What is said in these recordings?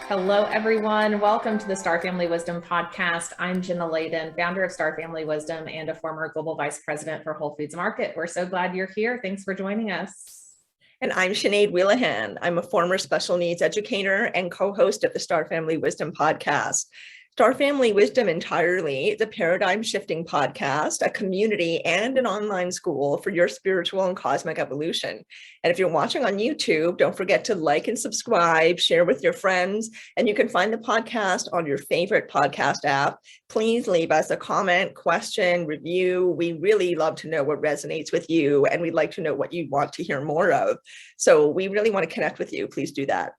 Hello, everyone. Welcome to the Star Family Wisdom podcast. I'm Jenna Layden, founder of Star Family Wisdom and a former global vice president for Whole Foods Market. We're so glad you're here. Thanks for joining us. And I'm Sinead Wheelahan. I'm a former special needs educator and co-host of the Star Family Wisdom podcast. Star Family Wisdom Entirely is a paradigm-shifting podcast, a community, and an online school for your spiritual and cosmic evolution. And if you're watching on YouTube, don't forget to like and subscribe, share with your friends, and you can find the podcast on your favorite podcast app. Please leave us a comment, question, review. We really love to know what resonates with you, and we'd like to know what you want to hear more of. So we really want to connect with you. Please do that.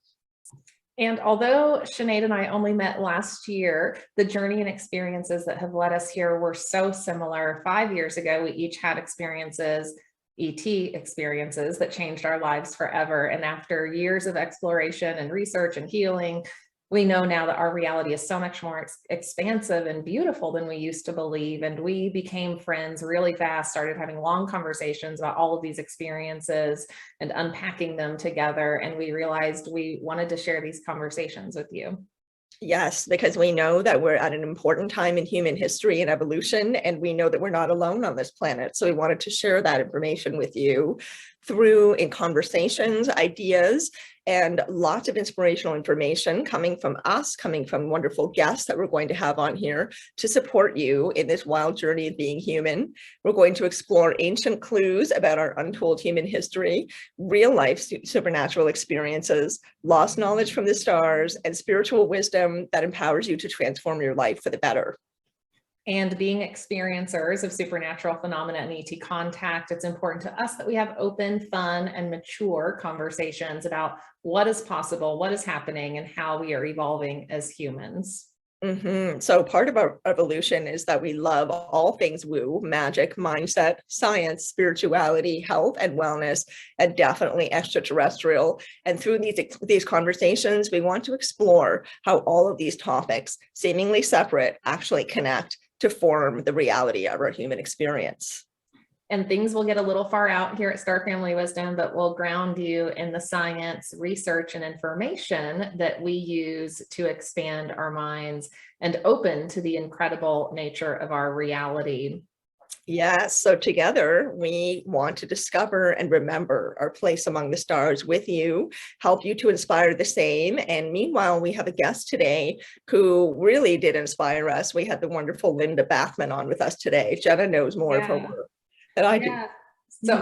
And although Sinead and I only met last year, the journey and experiences that have led us here were so similar. 5 years ago, we each had experiences, ET experiences that changed our lives forever. And after years of exploration and research and healing, we know now that our reality is so much more expansive and beautiful than we used to believe. And we became friends really fast, started having long conversations about all of these experiences and unpacking them together. And we realized we wanted to share these conversations with you. Yes, because we know that we're at an important time in human history and evolution, and we know that we're not alone on this planet. So we wanted to share that information with you through in conversations, ideas, and lots of inspirational information coming from us, coming from wonderful guests that we're going to have on here to support you in this wild journey of being human. We're going to explore ancient clues about our untold human history, real life supernatural experiences, lost knowledge from the stars, and spiritual wisdom that empowers you to transform your life for the better. And being experiencers of supernatural phenomena and ET contact, it's important to us that we have open, fun, and mature conversations about what is possible, what is happening, and how we are evolving as humans. So part of our evolution is that we love all things woo, magic, mindset, science, spirituality, health, and wellness, and definitely extraterrestrial. And through these conversations, we want to explore how all of these topics, seemingly separate, actually connect to form the reality of our human experience. And things will get a little far out here at Star Family Wisdom, but we'll ground you in the science, research, and information that we use to expand our minds and open to the incredible nature of our reality. Yes, so together we want to discover and remember our place among the stars with you, help you to inspire the same. And meanwhile, we have a guest today who really did inspire us. We had the wonderful Linda Backman on with us today. Jenna knows more of her work than I do. So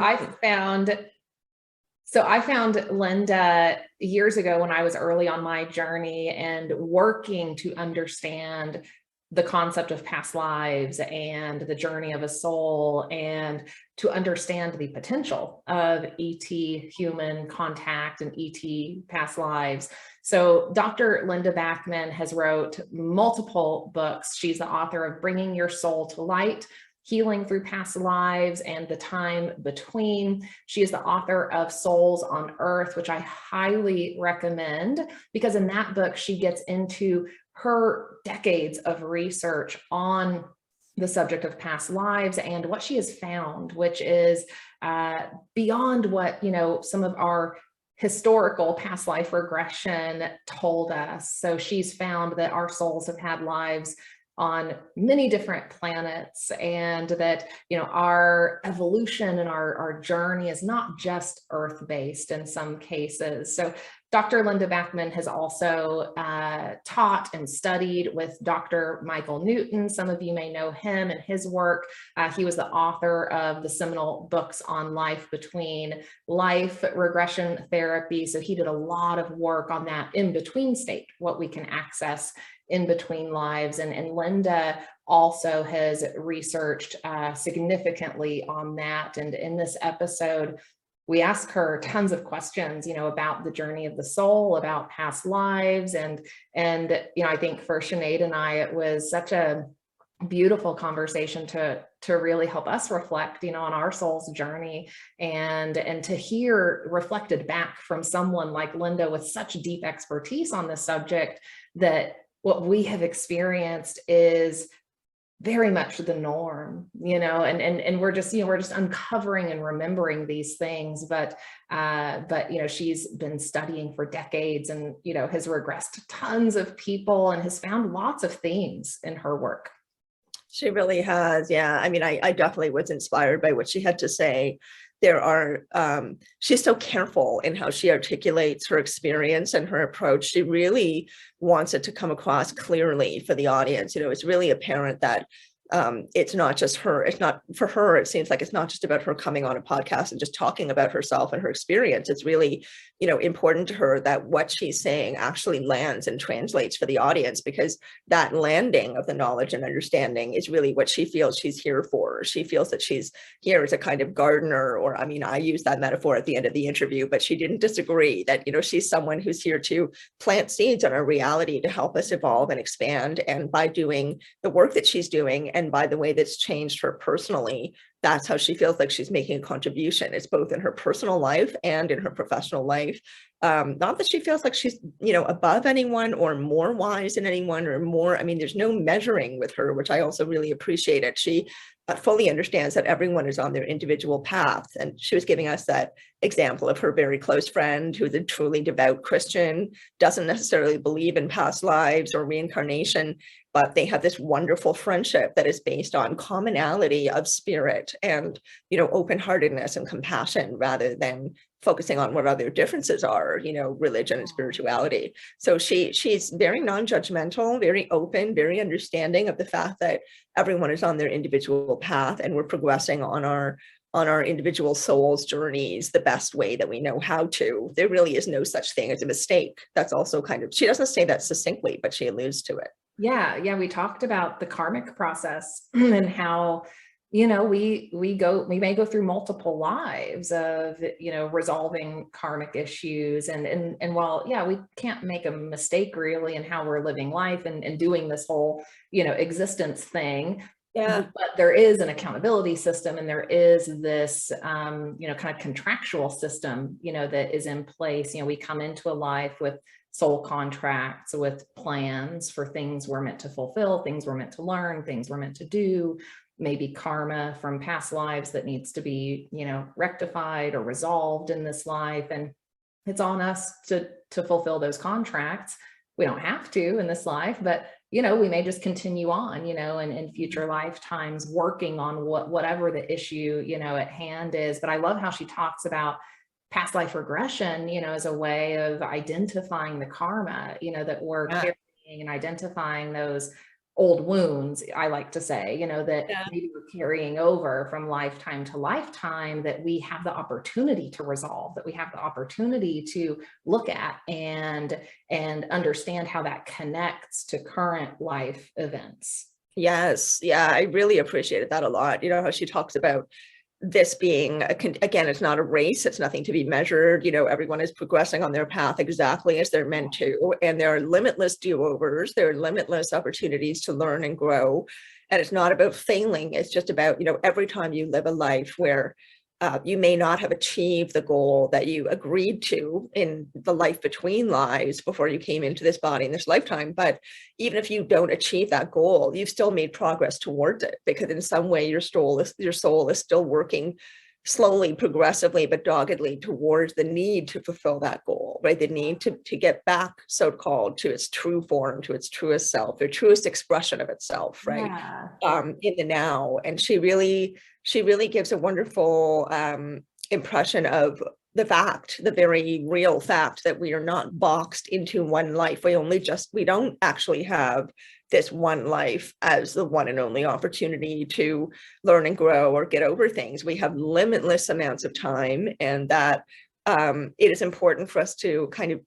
I found Linda years ago when I was early on my journey and working to understand the concept of past lives and the journey of a soul, and to understand the potential of ET human contact and ET past lives. So Dr. Linda Backman has wrote multiple books. She's the author of Bringing Your Soul to Light, Healing Through Past Lives, and the Time Between. She is the author of Souls on Earth, which I highly recommend, because in that book, she gets into her decades of research on the subject of past lives and what she has found, which is beyond what, some of our historical past life regression told us. So she's found that our souls have had lives on many different planets, and that, our evolution and our journey is not just Earth-based in some cases. So Dr. Linda Backman has also taught and studied with Dr. Michael Newton. Some of you may know him and his work. He was the author of the seminal books on life between life, regression therapy. So he did a lot of work on that in-between state, what we can access in between lives. And Linda also has researched significantly on that. And in this episode, we ask her tons of questions, about the journey of the soul, about past lives. And I think for Sinead and I, it was such a beautiful conversation to really help us reflect, on our soul's journey, and to hear reflected back from someone like Linda with such deep expertise on this subject, that what we have experienced is very much the norm, and we're just, we're just uncovering and remembering these things. But she's been studying for decades and, has regressed tons of people and has found lots of themes in her work. She really has. Yeah. I mean, I definitely was inspired by what she had to say. She's so careful in how she articulates her experience and her approach. She really wants it to come across clearly for the audience. It's really apparent that it's not just her. It's not for her. It seems like it's not just about her coming on a podcast and just talking about herself and her experience. It's really, important to her that what she's saying actually lands and translates for the audience, because that landing of the knowledge and understanding is really what she feels she's here for. She feels that she's here as a kind of gardener, or, I mean, I use that metaphor at the end of the interview, but she didn't disagree that, she's someone who's here to plant seeds on our reality to help us evolve and expand. And by doing the work that she's doing, and by the way that's changed her personally, that's how she feels like she's making a contribution. It's both in her personal life and in her professional life. Not that she feels like she's, above anyone or more wise than anyone or more. I mean, there's no measuring with her, which I also really appreciated. She fully understands that everyone is on their individual path. And she was giving us that example of her very close friend who's a truly devout Christian, doesn't necessarily believe in past lives or reincarnation, but they have this wonderful friendship that is based on commonality of spirit and, open-heartedness and compassion, rather than focusing on what other differences are, religion and spirituality. So she's very non-judgmental, very open, very understanding of the fact that everyone is on their individual path, and we're progressing on our individual souls' journeys the best way that we know how to. There really is no such thing as a mistake. That's also she doesn't say that succinctly, but she alludes to it. Yeah. We talked about the karmic process and how, we may go through multiple lives of, resolving karmic issues. And while, we can't make a mistake really in how we're living life and doing this whole, existence thing. Yeah. But there is an accountability system, and there is this, kind of contractual system, that is in place. We come into a life with soul contracts, with plans for things we're meant to fulfill, things we're meant to learn, things we're meant to do, maybe karma from past lives that needs to be, rectified or resolved in this life. And it's on us to fulfill those contracts. We don't have to in this life, but, we may just continue on, and in future lifetimes working on whatever the issue, at hand is. But I love how she talks about past life regression, as a way of identifying the karma, that we're carrying, and identifying those old wounds, I like to say, that maybe we're carrying over from lifetime to lifetime, that we have the opportunity to resolve, that we have the opportunity to look at and understand how that connects to current life events. Yes. Yeah. I really appreciated that a lot. How she talks about this being, again, it's not a race. It's nothing to be measured. Everyone is progressing on their path exactly as they're meant to. And there are limitless do-overs. There are limitless opportunities to learn and grow. And it's not about failing. It's just about, every time you live a life where you may not have achieved the goal that you agreed to in the life between lives before you came into this body in this lifetime. But even if you don't achieve that goal, you've still made progress towards it, because in some way your soul is still working slowly, progressively, but doggedly towards the need to fulfill that goal, right? The need to get back, so-called, to its true form, to its truest self, the truest expression of itself, right? Yeah. In the now. And she really gives a wonderful impression of the very real fact that we are not boxed into one life. We don't actually have this one life as the one and only opportunity to learn and grow or get over things. We have limitless amounts of time, and that it is important for us to kind of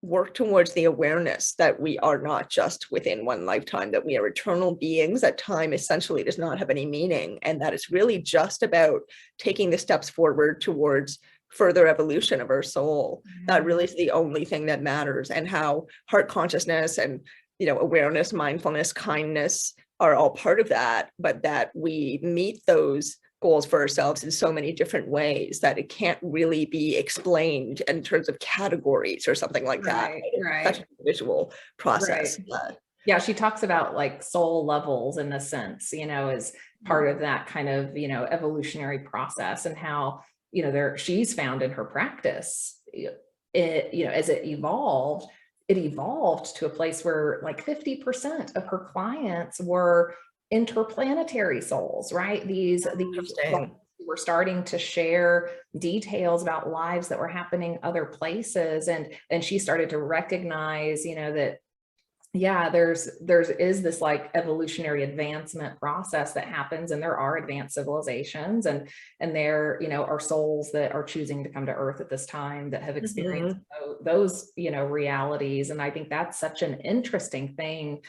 work towards the awareness that we are not just within one lifetime, that we are eternal beings, that time essentially does not have any meaning, and that it's really just about taking the steps forward towards further evolution of our soul. That really is the only thing that matters, and how heart consciousness and awareness, mindfulness, kindness are all part of that, but that we meet those goals for ourselves in so many different ways that it can't really be explained in terms of categories or something like that. Right. Such an individual process. Right. Yeah, she talks about like soul levels in a sense, as part of that kind of, evolutionary process, and how, she's found in her practice, as it evolved to a place where like 50% of her clients were interplanetary souls, right? These souls who were starting to share details about lives that were happening other places. And she started to recognize, that yeah, there's is this like evolutionary advancement process that happens, and there are advanced civilizations, and there, are souls that are choosing to come to Earth at this time that have experienced those, realities. And I think that's such an interesting thing.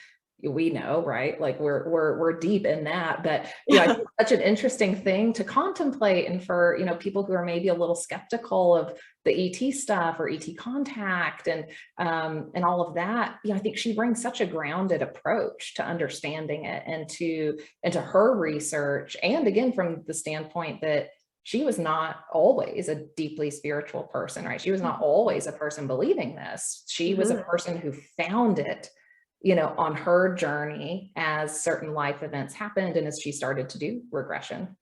We know, right? Like we're deep in that, but I think it's such an interesting thing to contemplate. And for, people who are maybe a little skeptical of the ET stuff or ET contact and all of that, I think she brings such a grounded approach to understanding it, and to her research. And again, from the standpoint that she was not always a deeply spiritual person, right? She was not always a person believing this. She was a person who found it, on her journey as certain life events happened and as she started to do regression.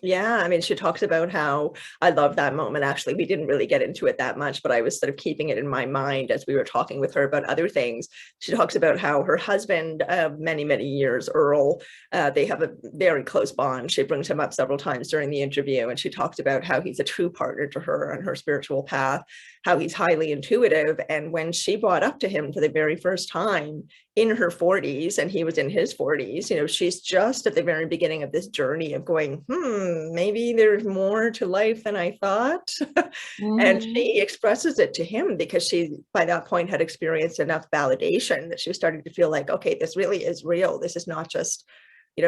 Yeah, I mean, she talks about how, I love that moment. Actually, we didn't really get into it that much, but I was sort of keeping it in my mind as we were talking with her about other things. She talks about how her husband of many, many years, Earl, they have a very close bond. She brings him up several times during the interview, and she talked about how he's a true partner to her on her spiritual path, how he's highly intuitive. And when she brought up to him for the very first time in her 40s, and he was in his 40s, she's just at the very beginning of this journey of going, maybe there's more to life than I thought. And she expresses it to him because she, by that point, had experienced enough validation that she was starting to feel like, okay, this really is real. This is not just,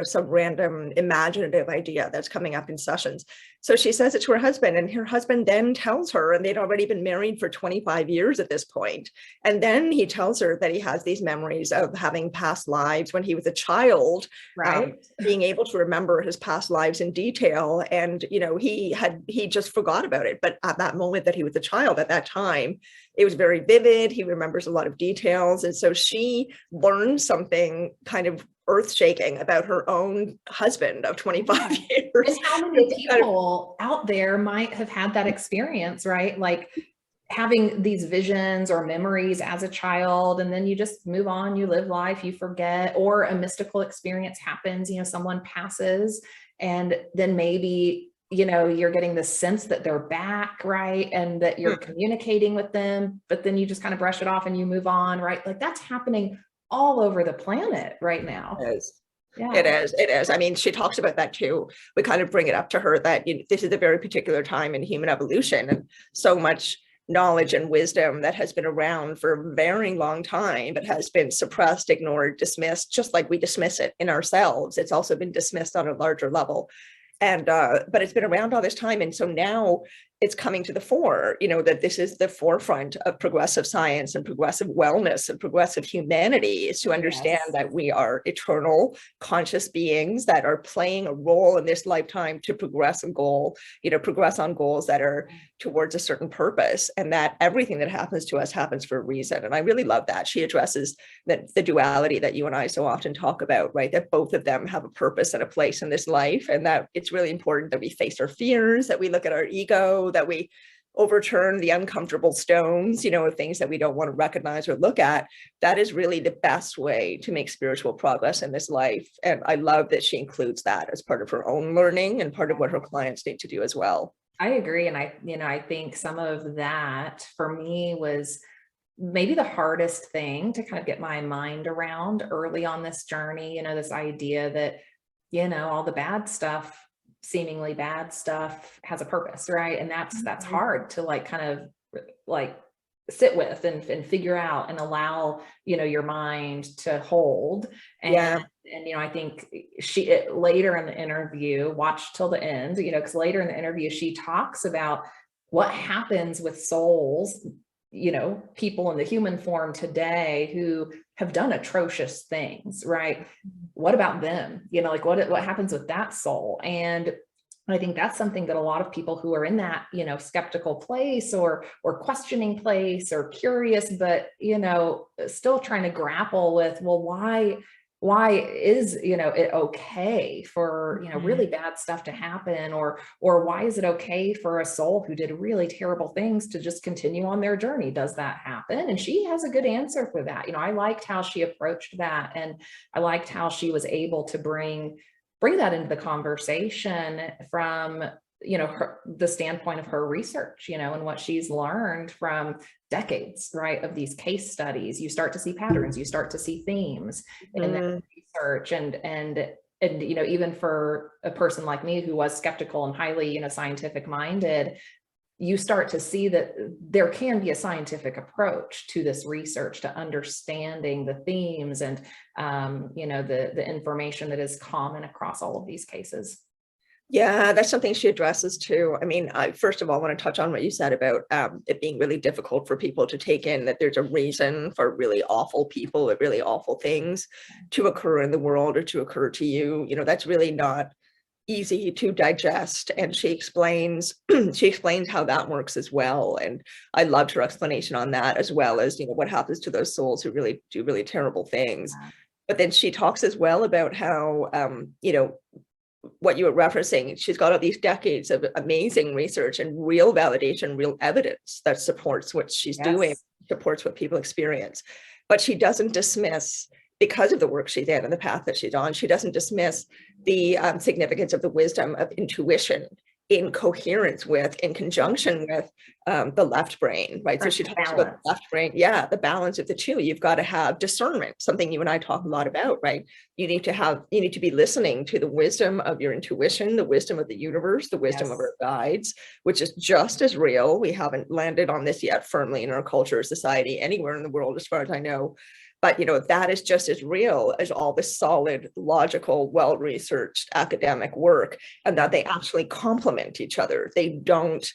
some random imaginative idea that's coming up in sessions. So she says it to her husband, and her husband then tells her, and they'd already been married for 25 years at this point. And then he tells her that he has these memories of having past lives when he was a child, right? Being able to remember his past lives in detail. And, he just forgot about it. But at that moment that he was a child, at that time, it was very vivid. He remembers a lot of details. And so she learned something kind of earth-shaking about her own husband of 25 years. And how many people out there might have had that experience, right? Like having these visions or memories as a child, and then you just move on, you live life, you forget, or a mystical experience happens, someone passes, and then maybe, you're getting the sense that they're back, right? And that you're communicating with them, but then you just kind of brush it off and you move on, right? Like that's happening all over the planet right now. Yeah. It is. I mean, she talks about that too. We kind of bring it up to her that this is a very particular time in human evolution, and so much knowledge and wisdom that has been around for a very long time, but has been suppressed, ignored, dismissed, just like we dismiss it in ourselves. It's also been dismissed on a larger level. And but it's been around all this time. And so now it's coming to the fore, that this is the forefront of progressive science and progressive wellness and progressive humanity, is to understand that we are eternal, conscious beings that are playing a role in this lifetime to progress a goal, progress on goals that are towards a certain purpose, and that everything that happens to us happens for a reason. And I really love that. She addresses the duality that you and I so often talk about, right? That both of them have a purpose and a place in this life, and that it's really important that we face our fears, that we look at our ego, that we overturn the uncomfortable stones, of things that we don't want to recognize or look at. That is really the best way to make spiritual progress in this life. And I love that she includes that as part of her own learning and part of what her clients need to do as well. I agree. And I think some of that for me was maybe the hardest thing to kind of get my mind around early on this journey, this idea that, all the bad stuff, seemingly bad stuff, has a purpose, right? And that's hard to like kind of like sit with and figure out and allow, your mind to hold. And I think later in the interview, watch till the end, because later in the interview, she talks about what happens with souls, people in the human form today who have done atrocious things, right? What about them? Like what happens with that soul? And I think that's something that a lot of people who are in that, skeptical place or questioning place or curious, but, still trying to grapple with, well, why is, it okay for, really bad stuff to happen, or why is it okay for a soul who did really terrible things to just continue on their journey? Does that happen? And she has a good answer for that. I liked how she approached that, and I liked how she was able to bring that into the conversation from the standpoint of her research, and what she's learned from decades, right, of these case studies. You start to see patterns, you start to see themes in that research, and even for a person like me who was skeptical and highly scientific minded, you start to see that there can be a scientific approach to this research, to understanding the themes and the information that is common across all of these cases. Yeah, that's something she addresses too. I mean, I first of all want to touch on what you said about it being really difficult for people to take in that there's a reason for really awful people, or really awful things to occur in the world or to occur to you. That's really not easy to digest. And she explains how that works as well. And I loved her explanation on that, as well as, what happens to those souls who really do really terrible things. But then she talks as well about how, what you were referencing, she's got all these decades of amazing research and real validation, real evidence that supports what she's doing, supports what people experience. But she doesn't dismiss, because of the work she did and the path that she's on, she doesn't dismiss the significance of the wisdom of intuition in coherence with, in conjunction with the left brain, right? So she talks about the left brain, the balance of the two. You've got to have discernment, something you and I talk a lot about, right? You need to be listening to the wisdom of your intuition, the wisdom of the universe, the wisdom of our guides, which is just as real. We haven't landed on this yet firmly in our culture or society anywhere in the world, as far as I know. But, that is just as real as all the solid, logical, well-researched academic work, and that they actually complement each other. They don't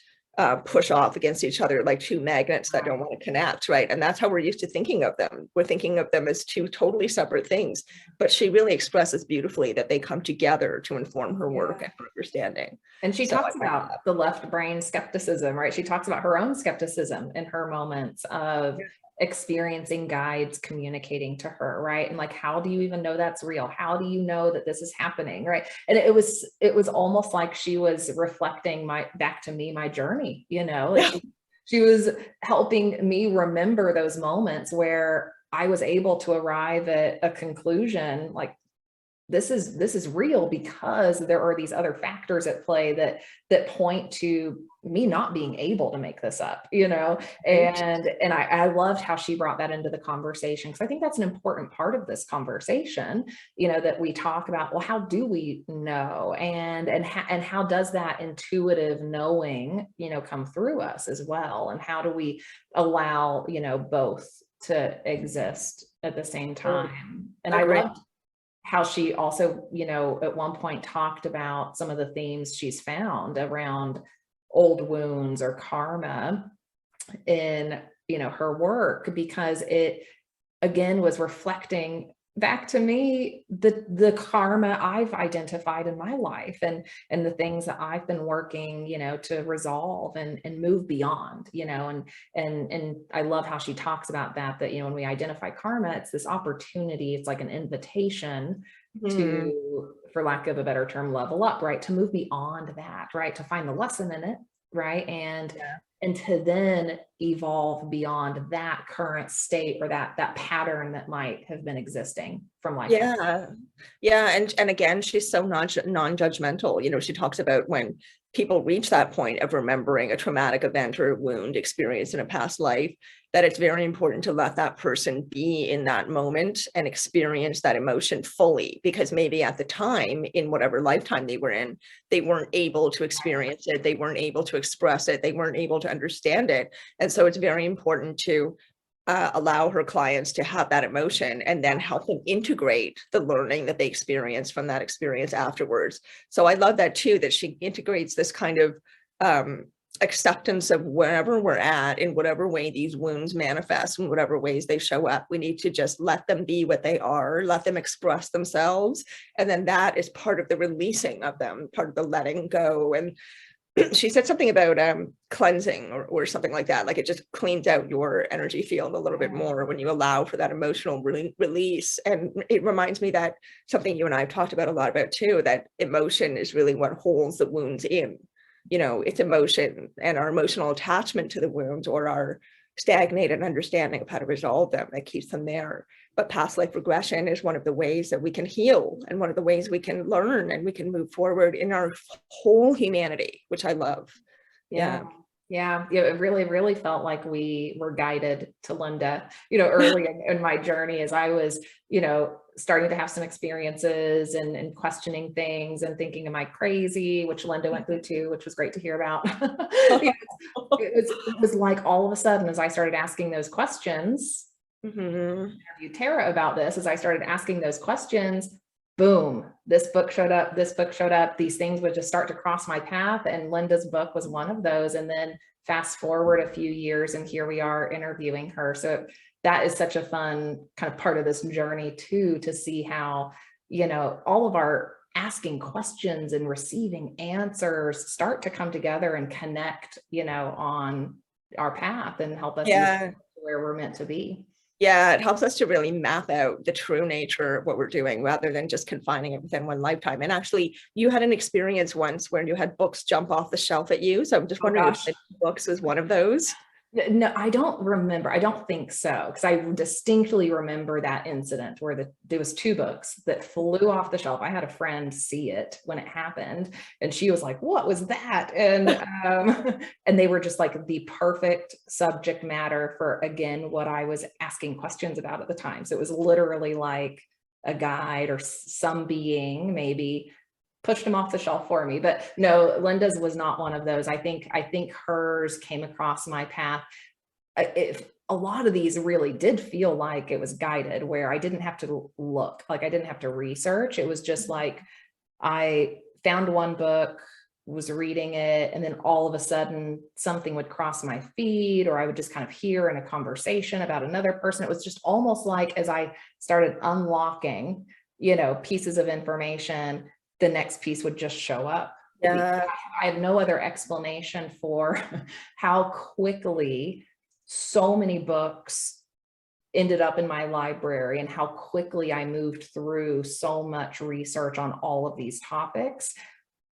push off against each other like two magnets that don't want to connect, right? And that's how we're used to thinking of them. We're thinking of them as two totally separate things. But she really expresses beautifully that they come together to inform her work and her understanding. And she talks about the left brain skepticism, right? She talks about her own skepticism in her moments of experiencing guides communicating to her, right? And like, how do you even know that's real? How do you know that this is happening, right? And it was almost like she was reflecting back to me, my journey, like she was helping me remember those moments where I was able to arrive at a conclusion like, this is real, because there are these other factors at play that point to me not being able to make this up, and I loved how she brought that into the conversation, because I think that's an important part of this conversation, that we talk about, well, how do we know, and how does that intuitive knowing, come through us as well, and how do we allow, both to exist at the same time. And I loved how she also, at one point talked about some of the themes she's found around old wounds or karma in, her work, because it again was reflecting back to me the karma I've identified in my life, and the things that I've been working, to resolve and move beyond, and I love how she talks about that when we identify karma, it's this opportunity, it's like an invitation to, for lack of a better term, level up, right? To move beyond that, right? To find the lesson in it, right? And to then evolve beyond that current state, or that pattern that might have been existing from life. And again, she's so non-judgmental. She talks about when people reach that point of remembering a traumatic event or a wound experienced in a past life, that it's very important to let that person be in that moment and experience that emotion fully, because maybe at the time, in whatever lifetime they were in, they weren't able to experience it, they weren't able to express it, they weren't able to understand it. And so it's very important to allow her clients to have that emotion, and then help them integrate the learning that they experience from that experience afterwards. So I love that too, that she integrates this kind of acceptance of wherever we're at, in whatever way these wounds manifest, in whatever ways they show up. We need to just let them be what they are, let them express themselves. And then that is part of the releasing of them, part of the letting go. And she said something about cleansing or something like that. Like it just cleans out your energy field a little bit more when you allow for that emotional release. And it reminds me that something you and I have talked about a lot about too, that emotion is really what holds the wounds in. You know, it's emotion and our emotional attachment to the wounds, or our stagnated understanding of how to resolve them, that keeps them there. But past life regression is one of the ways that we can heal, and one of the ways we can learn and we can move forward in our whole humanity, which I love. Yeah. It really felt like we were guided to Linda, early in my journey, as I was, starting to have some experiences and questioning things and thinking, am I crazy? Which Linda went through too, which was great to hear about. It was like all of a sudden, as I started asking those questions, interviewed Tara about this, as I started asking those questions, boom, this book showed up, these things would just start to cross my path. And Linda's book was one of those. And then fast forward a few years, and here we are interviewing her. So that is such a fun kind of part of this journey too, to see how, all of our asking questions and receiving answers start to come together and connect, on our path and help us get where we're meant to be. Yeah, it helps us to really map out the true nature of what we're doing, rather than just confining it within one lifetime. And actually, you had an experience once where you had books jump off the shelf at you. So I'm just wondering if books was one of those. No, I don't remember. I don't think so, because I distinctly remember that incident where there was 2 books that flew off the shelf. I had a friend see it when it happened, and she was like, "What was that?" And and they were just like the perfect subject matter for, again, what I was asking questions about at the time. So it was literally like a guide or some being maybe pushed them off the shelf for me. But no, Linda's was not one of those. I think hers came across my path. A lot of these really did feel like it was guided, where I didn't have to look, like I didn't have to research. It was just like I found one book, was reading it, and then all of a sudden something would cross my feed, or I would just kind of hear in a conversation about another person. It was just almost like, as I started unlocking, pieces of information, the next piece would just show up. I have no other explanation for how quickly so many books ended up in my library, and how quickly I moved through so much research on all of these topics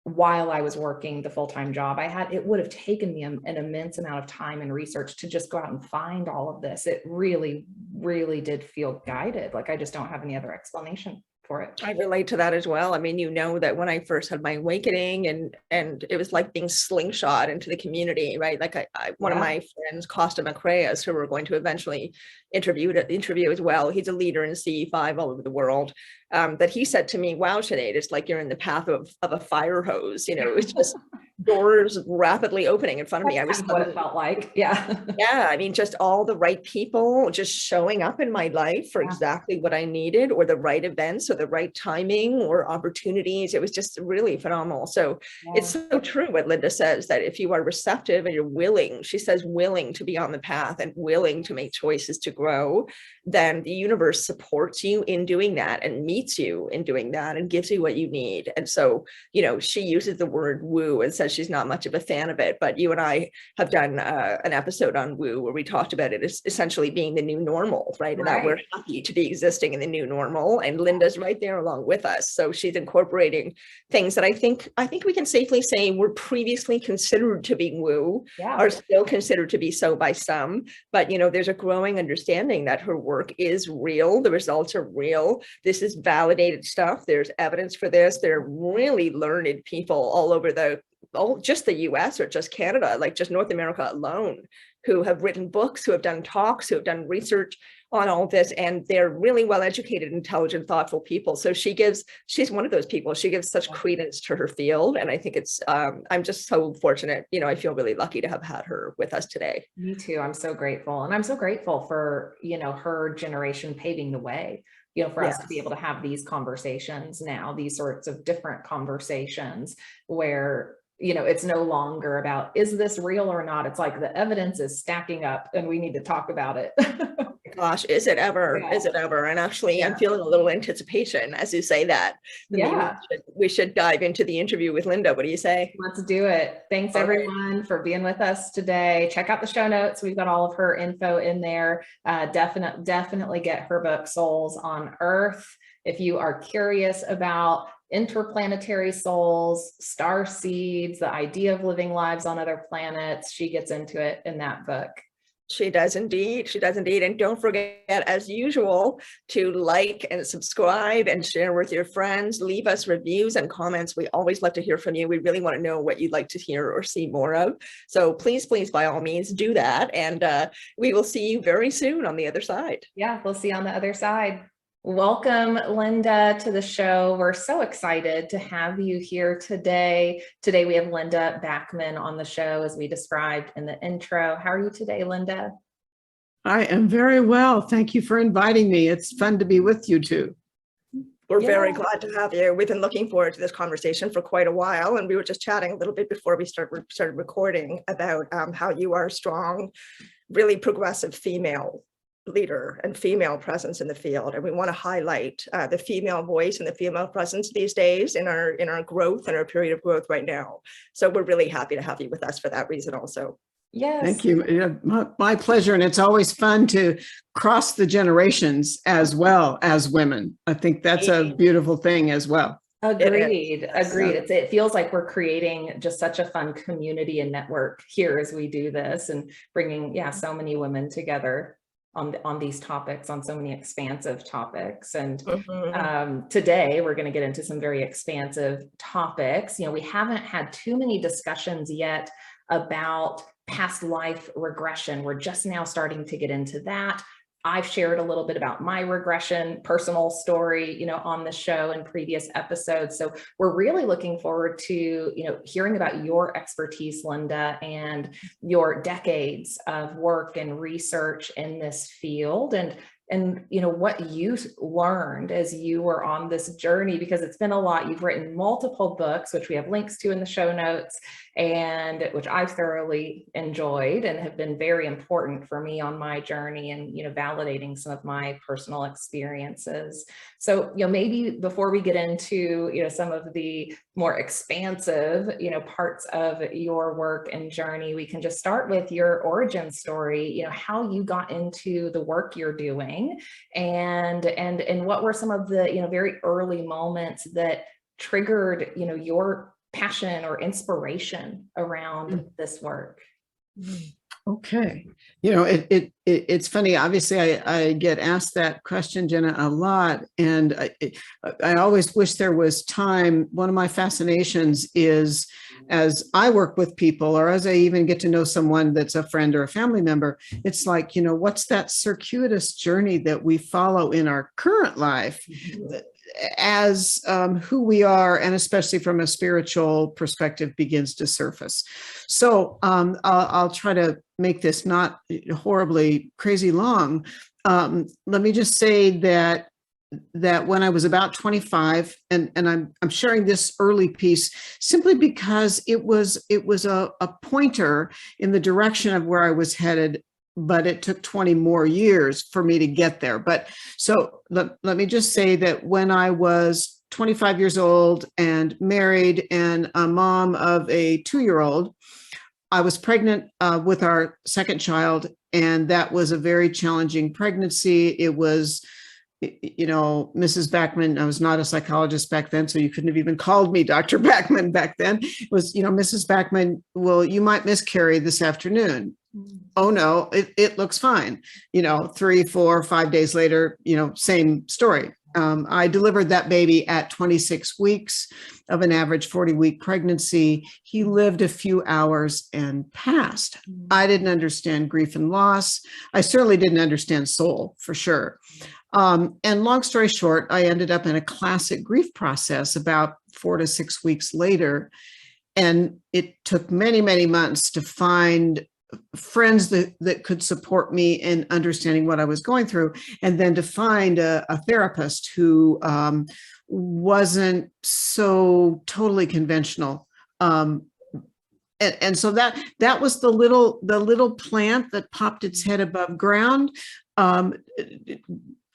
while I was working the full-time job I had. It would have taken me an immense amount of time and research to just go out and find all of this. It really, really did feel guided. Like I just don't have any other explanation for it. I relate to that as well. I mean, that when I first had my awakening, and it was like being slingshot into the community, right? Like one of my friends, Costa Macraeus, who we're going to eventually interview as well. He's a leader in CE5 all over the world. That he said to me, "Wow, Sinead, it's like you're in the path of a fire hose." It's just doors rapidly opening in front of me. I was what it felt like. Yeah. I mean, just all the right people just showing up in my life for exactly what I needed, or the right events, or the right timing, or opportunities. It was just really phenomenal. So it's so true what Linda says, that if you are receptive and you're willing, she says, willing to be on the path and willing to make choices to grow, then the universe supports you in doing that, and meets you in doing that, and gives you what you need. And so, she uses the word woo and says she's not much of a fan of it, but you and I have done an episode on woo, where we talked about it as essentially being the new normal, right? And that we're happy to be existing in the new normal. And Linda's right there along with us. So she's incorporating things that I think we can safely say were previously considered to be woo, are still considered to be so by some. But, there's a growing understanding that her work is real. The results are real. This is validated stuff. There's evidence for this. There are really learned people all over just the US, or just Canada, like just North America alone, who have written books, who have done talks, who have done research on all this, and they're really well-educated, intelligent, thoughtful people. So she's one of those people. She gives such credence to her field, and I think it's I'm just so fortunate. I feel really lucky to have had her with us today. Me too. I'm so grateful, and I'm so grateful for her generation paving the way, for us to be able to have these conversations now, these sorts of different conversations where it's no longer about, is this real or not? It's like the evidence is stacking up and we need to talk about it. Gosh, is it ever? Yeah. Is it ever? And actually, I'm Yeah. feeling a little anticipation as you say that. Yeah. We should dive into the interview with Linda. What do you say? Let's do it. Thanks All everyone for being with us today. Check out the show notes. We've got all of her info in there. Definitely get her book, Souls on Earth. If you are curious about interplanetary souls, star seeds, the idea of living lives on other planets, she gets into it in that book. She does indeed. She does indeed. And don't forget, as usual, to like and subscribe and share with your friends. Leave us reviews and comments. We always love to hear from you. We really want to know what you'd like to hear or see more of. So please, by all means, do that. And we will see you very soon on the other side. Yeah, we'll see you on the other side. Welcome, Linda, to the show. We're so excited to have you here today. Today, we have Linda Backman on the show, as we described in the intro. How are you today, Linda? I am very well. Thank you for inviting me. It's fun to be with you too. We're very glad to have you. We've been looking forward to this conversation for quite a while, and we were just chatting a little bit before we started recording about how you are a strong, really progressive female leader and female presence in the field, and we want to highlight the female voice and the female presence these days in our growth and our period of growth right now. So we're really happy to have you with us for that reason also. Yes. Thank you. Yeah, my pleasure. And it's always fun to cross the generations as well as women. I think that's a beautiful thing as well. Agreed. It feels like we're creating just such a fun community and network here as we do this, and bringing so many women together on these topics, on so many expansive topics. And today we're going to get into some very expansive topics. We haven't had too many discussions yet about past life regression. We're just now starting to get into that. I've shared a little bit about my regression personal story, on the show in previous episodes. So we're really looking forward to, hearing about your expertise, Linda, and your decades of work and research in this field, and what you learned as you were on this journey, because it's been a lot. You've written multiple books, which we have links to in the show notes, and which I've thoroughly enjoyed and have been very important for me on my journey, and validating some of my personal experiences. So maybe before we get into some of the more expansive parts of your work and journey, we can just start with your origin story, how you got into the work you're doing, and what were some of the very early moments that triggered your passion or inspiration around this work. Okay. It's funny. Obviously, I get asked that question, Jenna, a lot. And I always wish there was time. One of my fascinations is, as I work with people, or as I even get to know someone that's a friend or a family member, it's like, what's that circuitous journey that we follow in our current life as who we are, and especially from a spiritual perspective, begins to surface. So I'll try to make this not horribly crazy long. Let me just say that when I was about 25, and I'm sharing this early piece simply because it was a pointer in the direction of where I was headed, but it took 20 more years for me to get there. But so let me just say that when I was 25 years old and married and a mom of a 2-year-old, I was pregnant with our second child, and that was a very challenging pregnancy. It was, Mrs. Backman, I was not a psychologist back then, so you couldn't have even called me Dr. Backman back then. It was, Mrs. Backman, well, you might miscarry this afternoon. Oh no, it looks fine. 3, 4, 5 days later, same story. I delivered that baby at 26 weeks of an average 40-week pregnancy. He lived a few hours and passed. I didn't understand grief and loss. I certainly didn't understand soul, for sure. And long story short, I ended up in a classic grief process about 4 to 6 weeks later. And it took many, many months to find friends that could support me in understanding what I was going through, and then to find a therapist who wasn't so totally conventional, and so that was the little plant that popped its head above ground,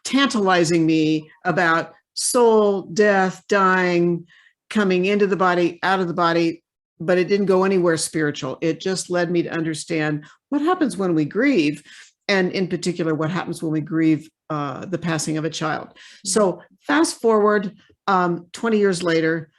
tantalizing me about soul, death, dying, coming into the body, out of the body, but it didn't go anywhere spiritual. It just led me to understand what happens when we grieve, and in particular, what happens when we grieve the passing of a child. So fast forward 20 years later,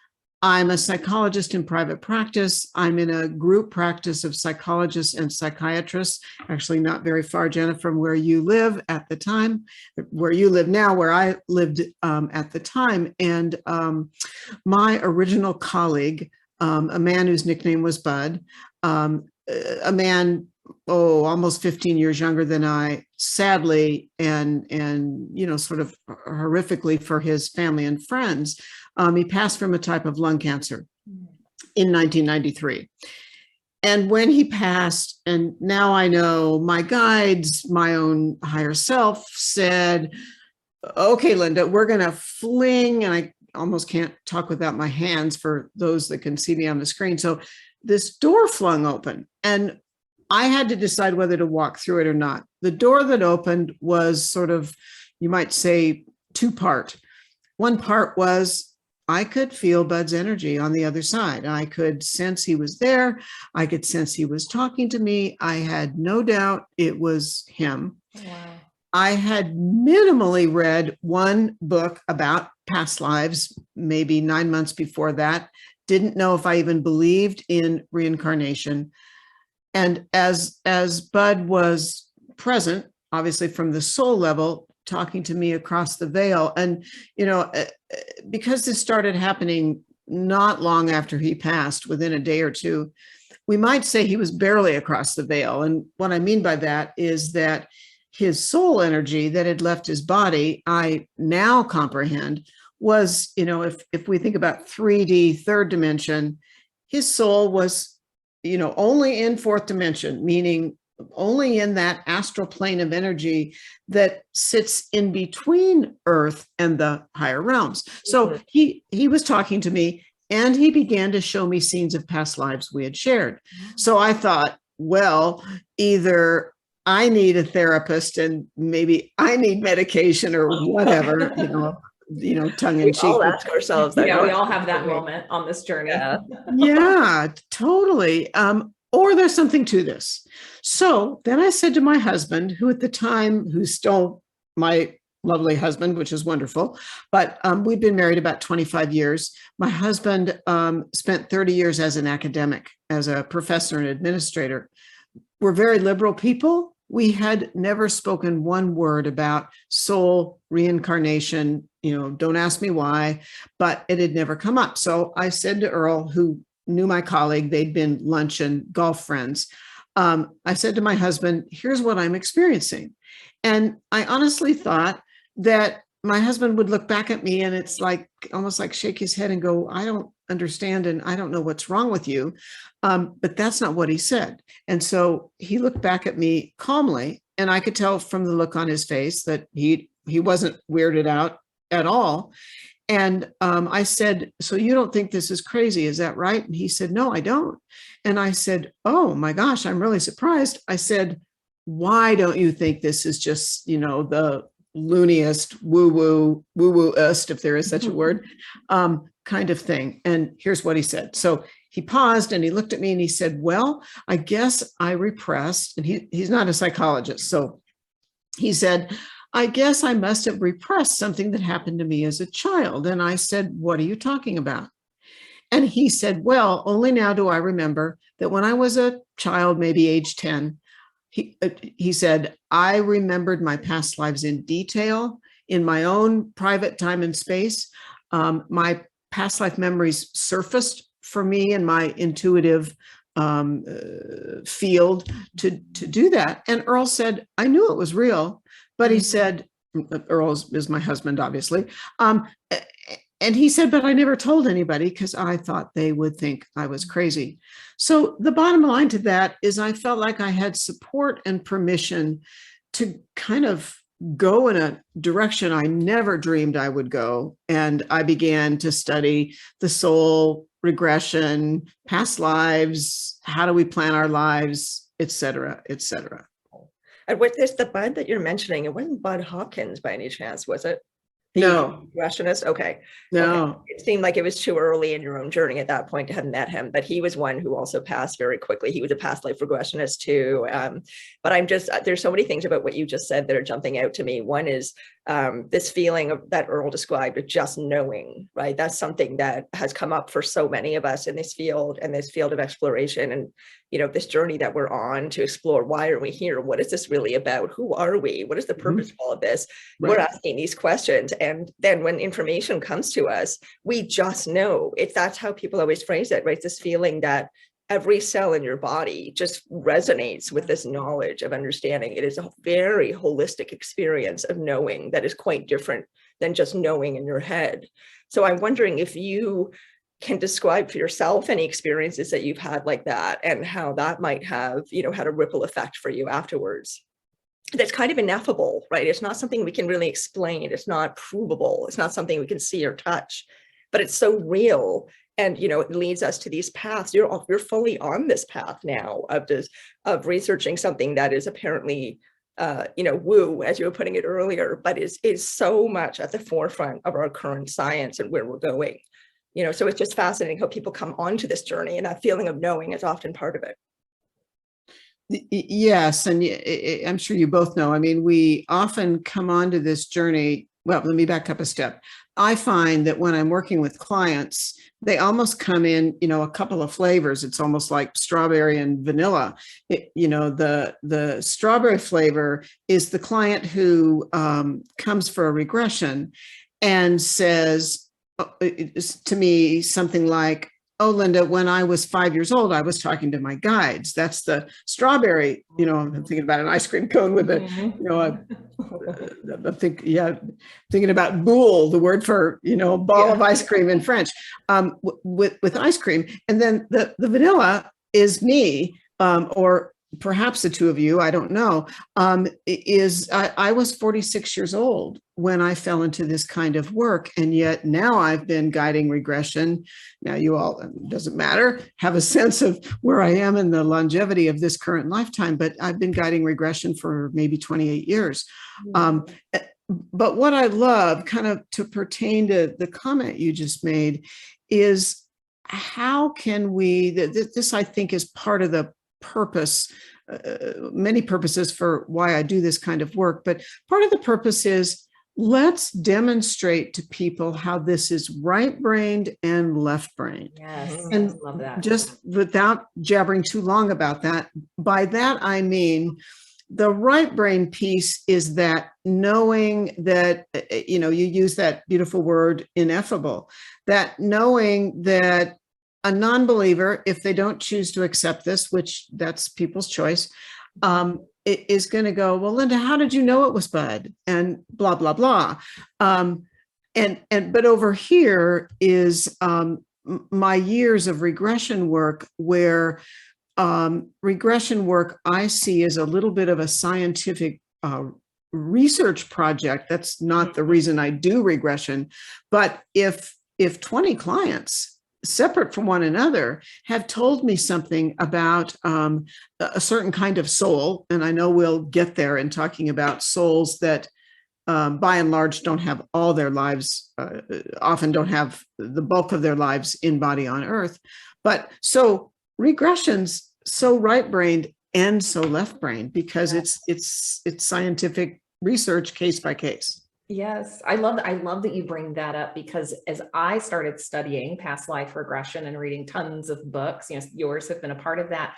I'm a psychologist in private practice. I'm in a group practice of psychologists and psychiatrists, actually not very far, Jenna, from where you live at the time, where you live now, where I lived at the time. And my original colleague, a man whose nickname was Bud, a man, almost 15 years younger than I, sadly, and sort of horrifically for his family and friends, he passed from a type of lung cancer in 1993. And when he passed, and now I know my guides, my own higher self said, okay, Linda, we're going to fling, and I almost can't talk without my hands for those that can see me on the screen. So this door flung open, and I had to decide whether to walk through it or not. The door that opened was sort of, you might say, two-part. One part was I could feel Bud's energy on the other side. I could sense he was there. I could sense he was talking to me. I had no doubt it was him. Wow. I had minimally read one book about past lives, maybe 9 months before that. Didn't know if I even believed in reincarnation. And as Bud was present, obviously from the soul level, talking to me across the veil, and because this started happening not long after he passed, within a day or two, we might say he was barely across the veil. And what I mean by that is that his soul energy that had left his body, I now comprehend, was, if we think about 3D, third dimension, his soul was only in fourth dimension, meaning only in that astral plane of energy that sits in between Earth and the higher realms. So he was talking to me, and he began to show me scenes of past lives we had shared. So I thought, well, either I need a therapist and maybe I need medication or whatever, tongue in We cheek. all ask ourselves that. Yeah, we all have that moment on this journey. Yeah, totally. Or there's something to this. So then I said to my husband, who at the time, who's still my lovely husband, which is wonderful, but we'd been married about 25 years. My husband spent 30 years as an academic, as a professor and administrator. We're very liberal people. We had never spoken one word about soul, reincarnation, don't ask me why, but it had never come up. So I said to Earl, who knew my colleague, they'd been lunch and golf friends. I said to my husband, here's what I'm experiencing. And I honestly thought that my husband would look back at me, and it's like, almost like shake his head and go, I don't understand. And I don't know what's wrong with you. But that's not what he said. And so he looked back at me calmly, and I could tell from the look on his face that he wasn't weirded out at all. And I said, so you don't think this is crazy, is that right? And he said, no, I don't. And I said, oh my gosh, I'm really surprised. I said, why don't you think this is just, the looniest, woo-woo-est, if there is such a word, kind of thing? And here's what he said. So he paused and he looked at me and he said, well, I guess I repressed, and he's not a psychologist. So he said, I guess I must have repressed something that happened to me as a child. And I said, what are you talking about? And he said, well, only now do I remember that when I was a child, maybe age 10, he said, I remembered my past lives in detail in my own private time and space. My past life memories surfaced for me in my intuitive field to do that. And Earl said, I knew it was real. But he said, Earl is my husband, obviously. And he said, but I never told anybody because I thought they would think I was crazy. So the bottom line to that is I felt like I had support and permission to kind of go in a direction I never dreamed I would go. And I began to study the soul, regression, past lives, how do we plan our lives, et cetera, et cetera. And what is the Bud that you're mentioning? It wasn't Bud Hopkins by any chance, was it? No, Regressionist? Okay. no. Okay. It seemed like it was too early in your own journey at that point to have met him, but he was one who also passed very quickly. He was a past life regressionist too. But I'm just, there's so many things about what you just said that are jumping out to me. One is this feeling of that Earl described of just knowing, right? That's something that has come up for so many of us in this field and this field of exploration. And, you know, this journey that we're on to explore, why are we here? What is this really about? Who are we? What is the purpose of all of this? Right. We're asking these questions. And then when information comes to us, we just know. That's how people always phrase it, right? This feeling that every cell in your body just resonates with this knowledge of understanding. It is a very holistic experience of knowing that is quite different than just knowing in your head. So I'm wondering if you can describe for yourself any experiences that you've had like that and how that might have, you know, had a ripple effect for you afterwards. That's kind of ineffable, right? It's not something we can really explain. It's not provable. It's not something we can see or touch, but it's so real. And, you know, it leads us to these paths. You're fully on this path now of researching something that is apparently, you know, woo, as you were putting it earlier, but is so much at the forefront of our current science and where we're going. You know, so it's just fascinating how people come onto this journey, and that feeling of knowing is often part of it. Yes, and I'm sure you both know, I mean, we often come onto this journey. Well, let me back up a step. I find that when I'm working with clients, they almost come in, you know, a couple of flavors. It's almost like strawberry and vanilla. You know, the strawberry flavor is the client who comes for a regression and says to me something like, oh, Linda, when I was 5 years old, I was talking to my guides. That's the strawberry, you know, I'm thinking about an ice cream cone with a, you know, thinking about boule, the word for, you know, a ball of ice cream in French, with ice cream. And then the vanilla is me, or perhaps the two of you, I don't know, I was 46 years old when I fell into this kind of work. And yet now I've been guiding regression. Now you all, doesn't matter, have a sense of where I am in the longevity of this current lifetime, but I've been guiding regression for maybe 28 years. But what I love, kind of to pertain to the comment you just made, is how can we, this I think is part of the purpose, many purposes for why I do this kind of work, but part of the purpose is let's demonstrate to people how this is right-brained and left-brained. Yes, And I love that. just without jabbering too long about that, by that I mean the right brain piece is that knowing that, you know, you use that beautiful word ineffable, that knowing that a non-believer, if they don't choose to accept this, which that's people's choice, it is going to go, well, Linda, how did you know it was Bud? And blah, blah, blah. But over here is my years of regression work, where regression work I see as a little bit of a scientific research project. That's not the reason I do regression. But if 20 clients separate from one another have told me something about a certain kind of soul, and I know we'll get there in talking about souls that by and large don't have all their lives, often don't have the bulk of their lives in body on earth. But so regression's so right-brained and so left-brained because it's scientific research case by case. Yes, I love that you bring that up, because as I started studying past life regression and reading tons of books, you know, yours have been a part of that,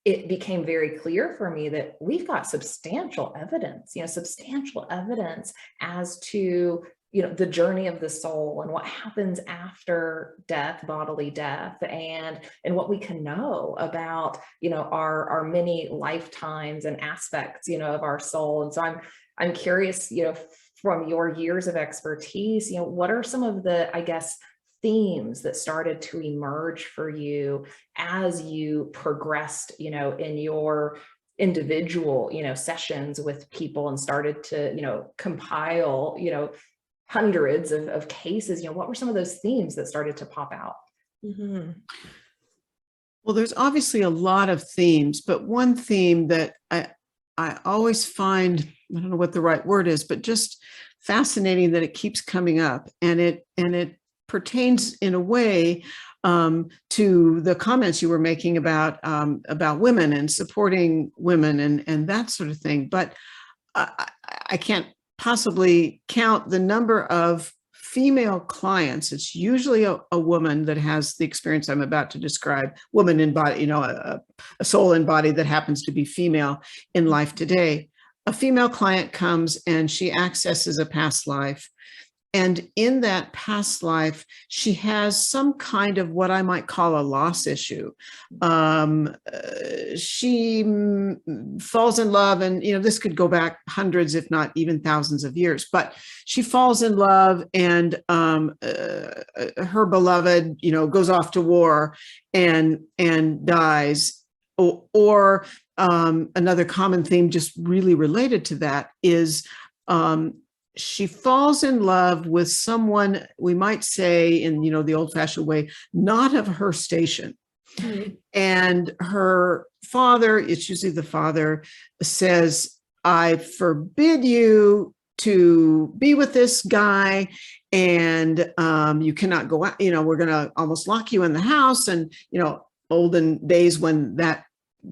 it became very clear for me that we've got substantial evidence as to, you know, the journey of the soul and what happens after death, bodily death, and what we can know about, you know, our many lifetimes and aspects, you know, of our soul. And so I'm curious, you know, from your years of expertise, you know, what are some of the, I guess, themes that started to emerge for you as you progressed, you know, in your individual, you know, sessions with people and started to, you know, compile, you know, hundreds of cases? You know, what were some of those themes that started to pop out? Mhm. Well, there's obviously a lot of themes, but one theme that I always find, I don't know what the right word is, but just fascinating that it keeps coming up, and it pertains in a way to the comments you were making about women and supporting women and that sort of thing. But I can't possibly count the number of female clients. It's usually a woman that has the experience I'm about to describe, woman in body, a soul in body that happens to be female in life today. A female client comes and she accesses a past life. And in that past life, she has some kind of what I might call a loss issue. She falls in love, and this could go back hundreds, if not even thousands of years. But she falls in love, and her beloved, goes off to war and dies. Or another common theme, just really related to that, is she falls in love with someone, we might say in, the old-fashioned way, not of her station. Mm-hmm. And her father, it's usually the father, says, I forbid you to be with this guy, and you cannot go out, we're going to almost lock you in the house. And, olden days when that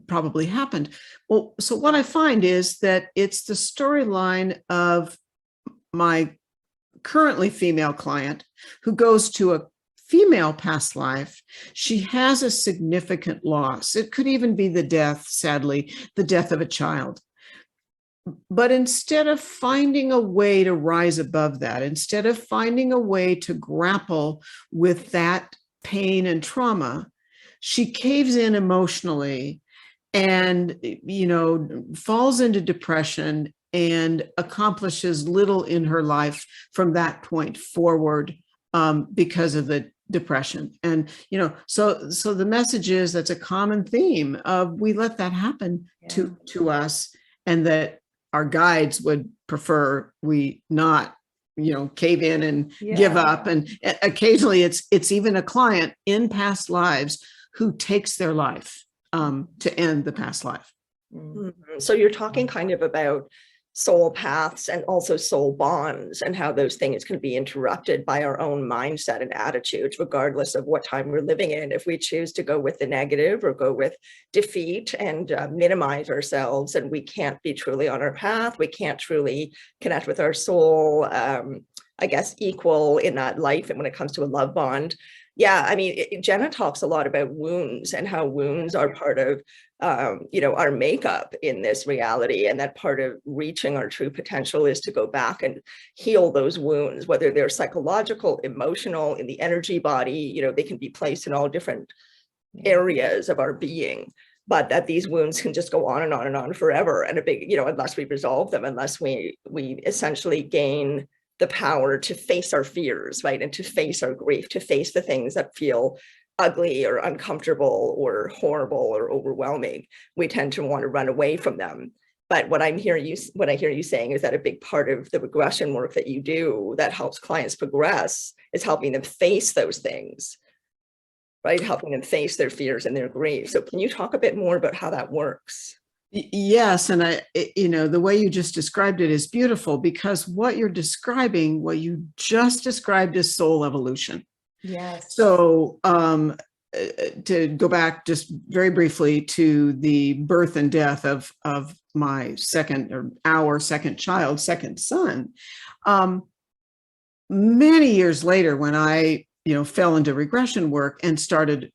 probably happened. Well, so what I find is that it's the storyline of my currently female client who goes to a female past life. She has a significant loss. It could even be the death, sadly, the death of a child. But instead of finding a way to rise above that, instead of finding a way to grapple with that pain and trauma, she caves in emotionally and, falls into depression and accomplishes little in her life from that point forward because of the depression. And, so the message is that's a common theme of we let that happen to us, and that our guides would prefer we not, cave in and give up. And occasionally it's even a client in past lives who takes their life to end the past life. Mm-hmm. So you're talking kind of about soul paths and also soul bonds, and how those things can be interrupted by our own mindset and attitudes, regardless of what time we're living in. If we choose to go with the negative or go with defeat and minimize ourselves, and we can't be truly on our path, we can't truly connect with our soul, I guess, equal in that life. And when it comes to a love bond, Jenna talks a lot about wounds and how wounds are part of, our makeup in this reality. And that part of reaching our true potential is to go back and heal those wounds, whether they're psychological, emotional, in the energy body. They can be placed in all different areas of our being, but that these wounds can just go on and on and on forever. And unless we resolve them, unless we essentially gain the power to face our fears, right? And to face our grief, to face the things that feel ugly or uncomfortable or horrible or overwhelming, we tend to want to run away from them. But what I hear you saying is that a big part of the regression work that you do that helps clients progress is helping them face those things, right? Helping them face their fears and their grief. So can you talk a bit more about how that works? Yes. And the way you just described it is beautiful, because what you just described is soul evolution. Yes. So to go back just very briefly to the birth and death of our second child, second son, many years later, when I fell into regression work and started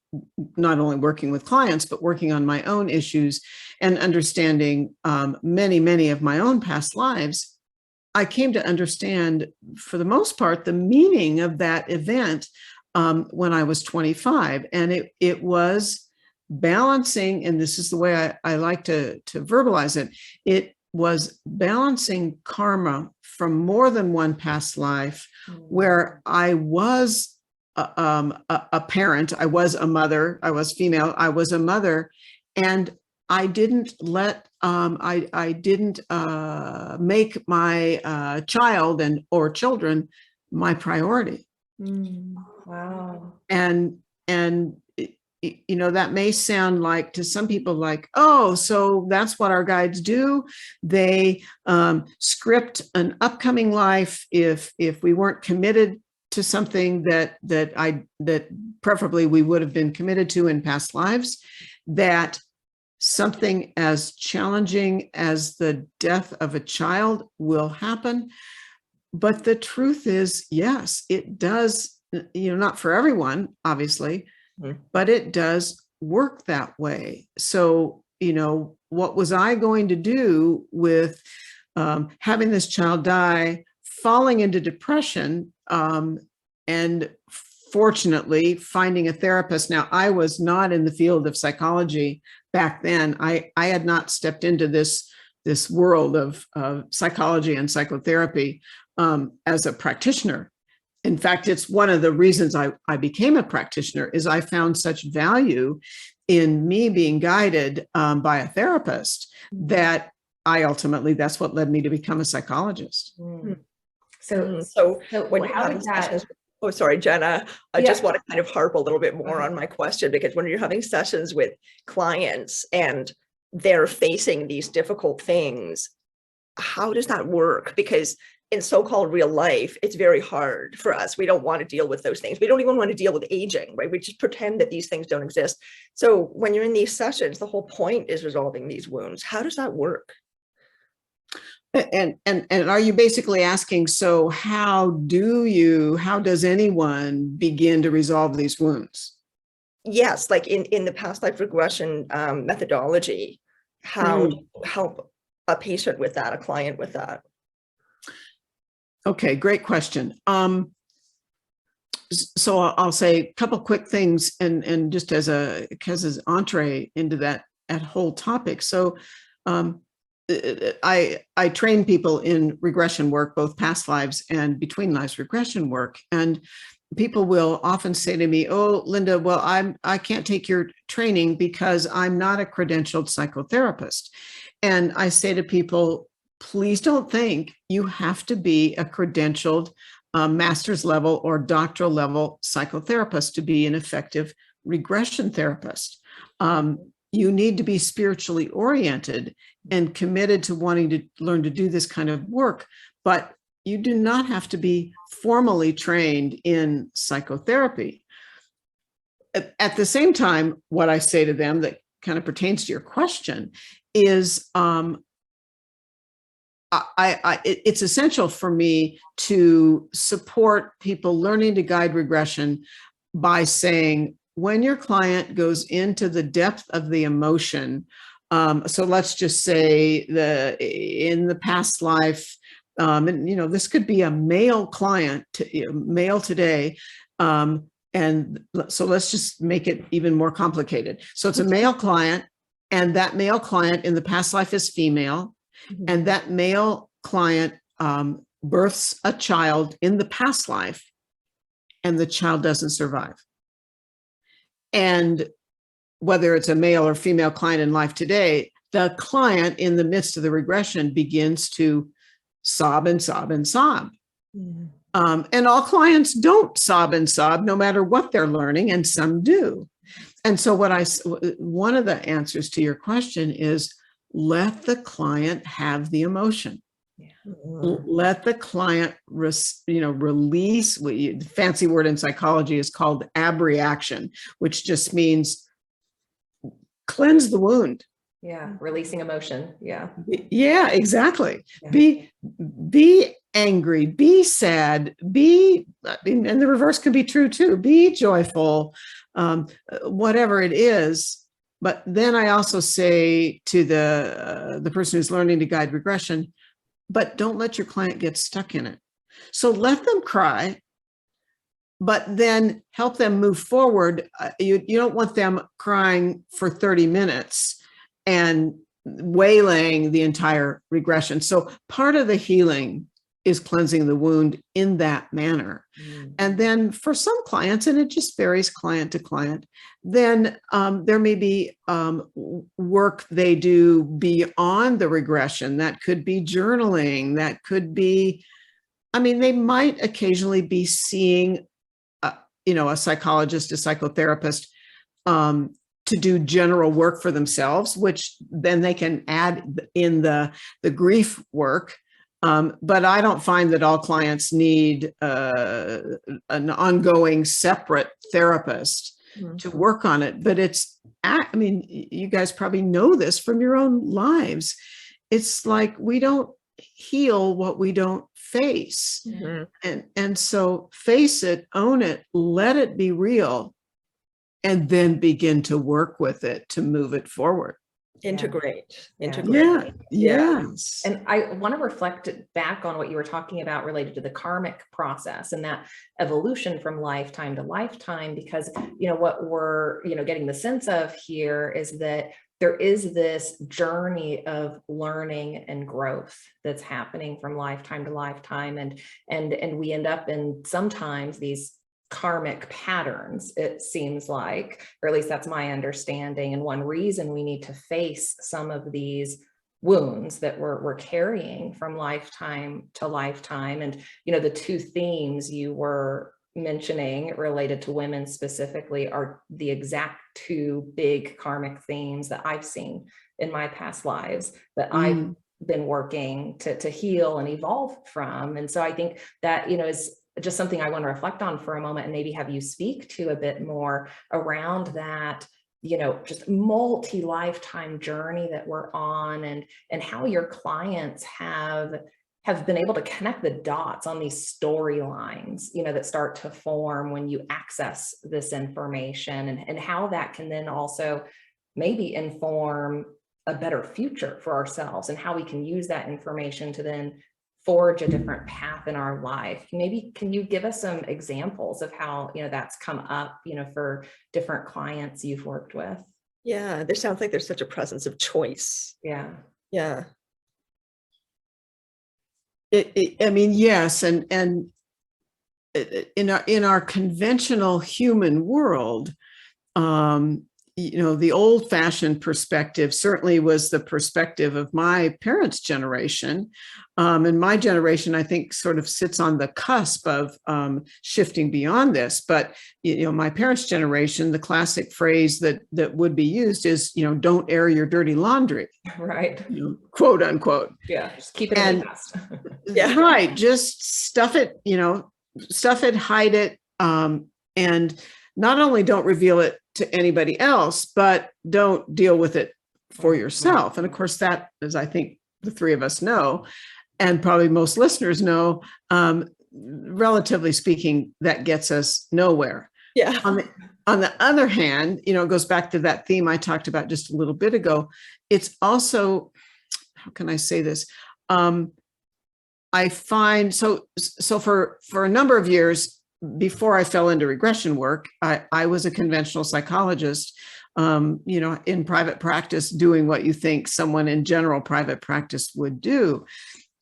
not only working with clients, but working on my own issues and understanding many of my own past lives, I came to understand, for the most part, the meaning of that event when I was 25. And it was balancing, and this is the way I like to verbalize it, it was balancing karma from more than one past life, where I was a parent, I was a mother, I was female, I was a mother, and I didn't I didn't make my child or children my priority. Wow. And and that may sound like to some people like, oh, so that's what our guides do. They script an upcoming life if we weren't committed to something that preferably we would have been committed to in past lives, that something as challenging as the death of a child will happen. But the truth is, yes, it does, not for everyone, obviously, but it does work that way. So, what was I going to do with having this child die, falling into depression, and fortunately finding a therapist? Now, I was not in the field of psychology back then. I had not stepped into this world of psychology and psychotherapy as a practitioner. In fact, it's one of the reasons I became a practitioner, is I found such value in me being guided by a therapist that that's what led me to become a psychologist. So when you're having sessions, oh, sorry, Jenna, I just want to kind of harp a little bit more on my question, because when you're having sessions with clients and they're facing these difficult things, how does that work? Because in so-called real life, it's very hard for us. We don't want to deal with those things. We don't even want to deal with aging, right? We just pretend that these things don't exist. So when you're in these sessions, the whole point is resolving these wounds. How does that work? And are you basically asking, so how does anyone begin to resolve these wounds? Yes, like in the past life regression methodology, how to help a patient with that, a client with that? Okay, great question. So I'll say a couple quick things, and just as an entree into that whole topic. So I train people in regression work, both past lives and between lives regression work, and people will often say to me, "Oh, Linda, well, I can't take your training because I'm not a credentialed psychotherapist." And I say to people, please don't think you have to be a credentialed master's level or doctoral level psychotherapist to be an effective regression therapist. You need to be spiritually oriented and committed to wanting to learn to do this kind of work, but you do not have to be formally trained in psychotherapy. At the same time, what I say to them that kind of pertains to your question is, it's essential for me to support people learning to guide regression by saying, when your client goes into the depth of the emotion, so let's just say in the past life, and this could be a male client, male today, and so let's just make it even more complicated. So it's a male client, and that male client in the past life is female. And that male client births a child in the past life, and the child doesn't survive. And whether it's a male or female client in life today, the client in the midst of the regression begins to sob and sob and sob. And all clients don't sob and sob, no matter what they're learning, and some do. And so one of the answers to your question is, let the client have the emotion. Let the client, release. The fancy word in psychology is called abreaction, which just means cleanse the wound. Yeah, releasing emotion. Yeah. Yeah, exactly. Yeah. Be angry, be sad, and the reverse can be true too. Be joyful, whatever it is. But then I also say to the person who's learning to guide regression, but don't let your client get stuck in it. So let them cry, but then help them move forward. You don't want them crying for 30 minutes and waylaying the entire regression. So part of the healing is cleansing the wound in that manner. And then for some clients, and it just varies client to client, then there may be work they do beyond the regression. That could be journaling. That could be, they might occasionally be seeing a psychologist, a psychotherapist, to do general work for themselves, which then they can add in the grief work. But I don't find that all clients need an ongoing separate therapist to work on it. But you guys probably know this from your own lives. It's like we don't heal what we don't face. And so face it, own it, let it be real, and then begin to work with it to move it forward. Integrate. Yes. And I want to reflect back on what you were talking about related to the karmic process and that evolution from lifetime to lifetime, because, what we're, getting the sense of here is that there is this journey of learning and growth that's happening from lifetime to lifetime. And we end up in sometimes these karmic patterns, it seems like, or at least that's my understanding. And one reason we need to face some of these wounds that we're carrying from lifetime to lifetime. And, the two themes you were mentioning related to women specifically are the exact two big karmic themes that I've seen in my past lives that I've been working to heal and evolve from. And so I think that, is just something I want to reflect on for a moment and maybe have you speak to a bit more around that, just multi-lifetime journey that we're on, and how your clients have been able to connect the dots on these storylines, that start to form when you access this information, and how that can then also maybe inform a better future for ourselves, and how we can use that information to then forge a different path in our life. Maybe can you give us some examples of how, that's come up, for different clients you've worked with? Yeah, there sounds like there's such a presence of choice. Yeah. Yes. And in our conventional human world, the old-fashioned perspective certainly was the perspective of my parents' generation. And my generation, I think, sort of sits on the cusp of shifting beyond this. But, my parents' generation, the classic phrase that would be used is, don't air your dirty laundry. Right. Quote unquote. Yeah. Just keep it in the past. Yeah. Right. Just stuff it, hide it. And not only don't reveal it to anybody else, but don't deal with it for yourself. And of course, that, as I think the three of us know, and probably most listeners know, relatively speaking, that gets us nowhere. Yeah. On the other hand, it goes back to that theme I talked about just a little bit ago. It's also, how can I say this? I find, so for a number of years, before I fell into regression work, I was a conventional psychologist, in private practice, doing what you think someone in general private practice would do.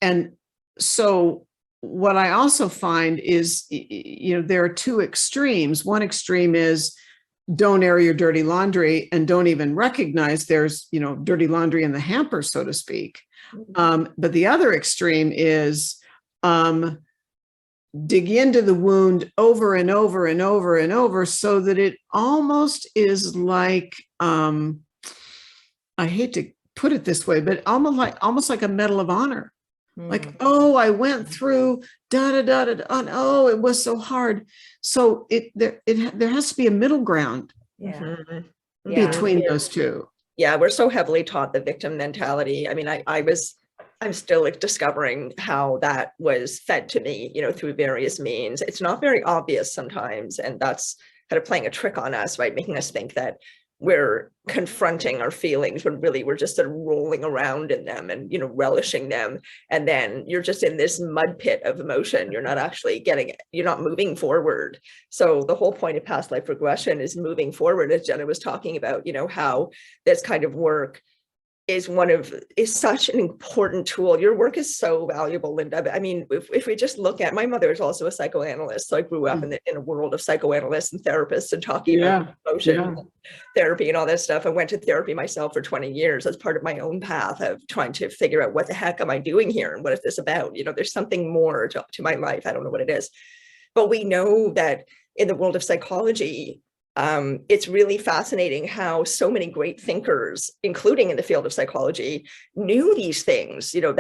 And so what I also find is, there are two extremes. One extreme is don't air your dirty laundry and don't even recognize there's, dirty laundry in the hamper, so to speak. But the other extreme is, dig into the wound over and over and over and over, so that it almost is like, I hate to put it this way, but almost like a Medal of Honor. Like, oh, I went through and oh, it was so hard. So there has to be a middle ground between those two. Yeah, we're so heavily taught the victim mentality. I mean, I'm still discovering how that was fed to me, through various means. It's not very obvious sometimes. And that's kind of playing a trick on us, right? Making us think that we're confronting our feelings when really we're just sort of rolling around in them and, relishing them. And then you're just in this mud pit of emotion. You're not actually getting it. You're not moving forward. So the whole point of past life regression is moving forward, as Jenna was talking about, how this kind of work is such an important tool. Your work is so valuable, Linda. I mean, if we just look at, my mother is also a psychoanalyst. So I grew up in a world of psychoanalysts and therapists and talking about emotion therapy and all that stuff. I went to therapy myself for 20 years as part of my own path of trying to figure out what the heck am I doing here? And what is this about? There's something more to my life. I don't know what it is. But we know that in the world of psychology, it's really fascinating how so many great thinkers, including in the field of psychology, knew these things, that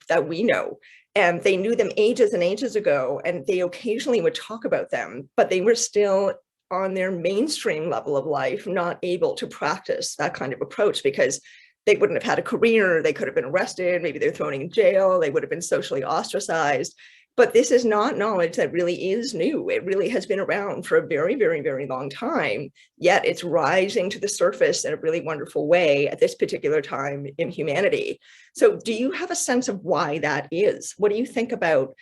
that we know. And they knew them ages and ages ago, and they occasionally would talk about them, but they were still on their mainstream level of life, not able to practice that kind of approach because they wouldn't have had a career, they could have been arrested, maybe they're thrown in jail, they would have been socially ostracized. But this is not knowledge that really is new. It really has been around for a very, very, very long time, yet it's rising to the surface in a really wonderful way at this particular time in humanity. So do you have a sense of why that is? What do you think about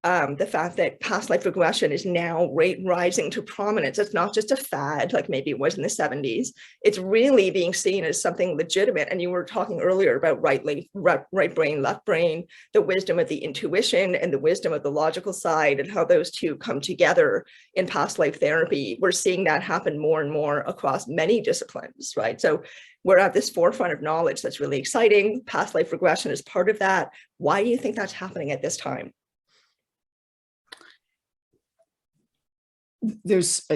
the fact that past life regression is now rising to prominence? It's not just a fad like maybe it was in the 70s. It's really being seen as something legitimate. And you were talking earlier about right brain, left brain, the wisdom of the intuition and the wisdom of the logical side, and how those two come together in past life therapy. We're seeing that happen more and more across many disciplines, right? So we're at this forefront of knowledge that's really exciting. Past life regression is part of that. Why do you think that's happening at this time? There's,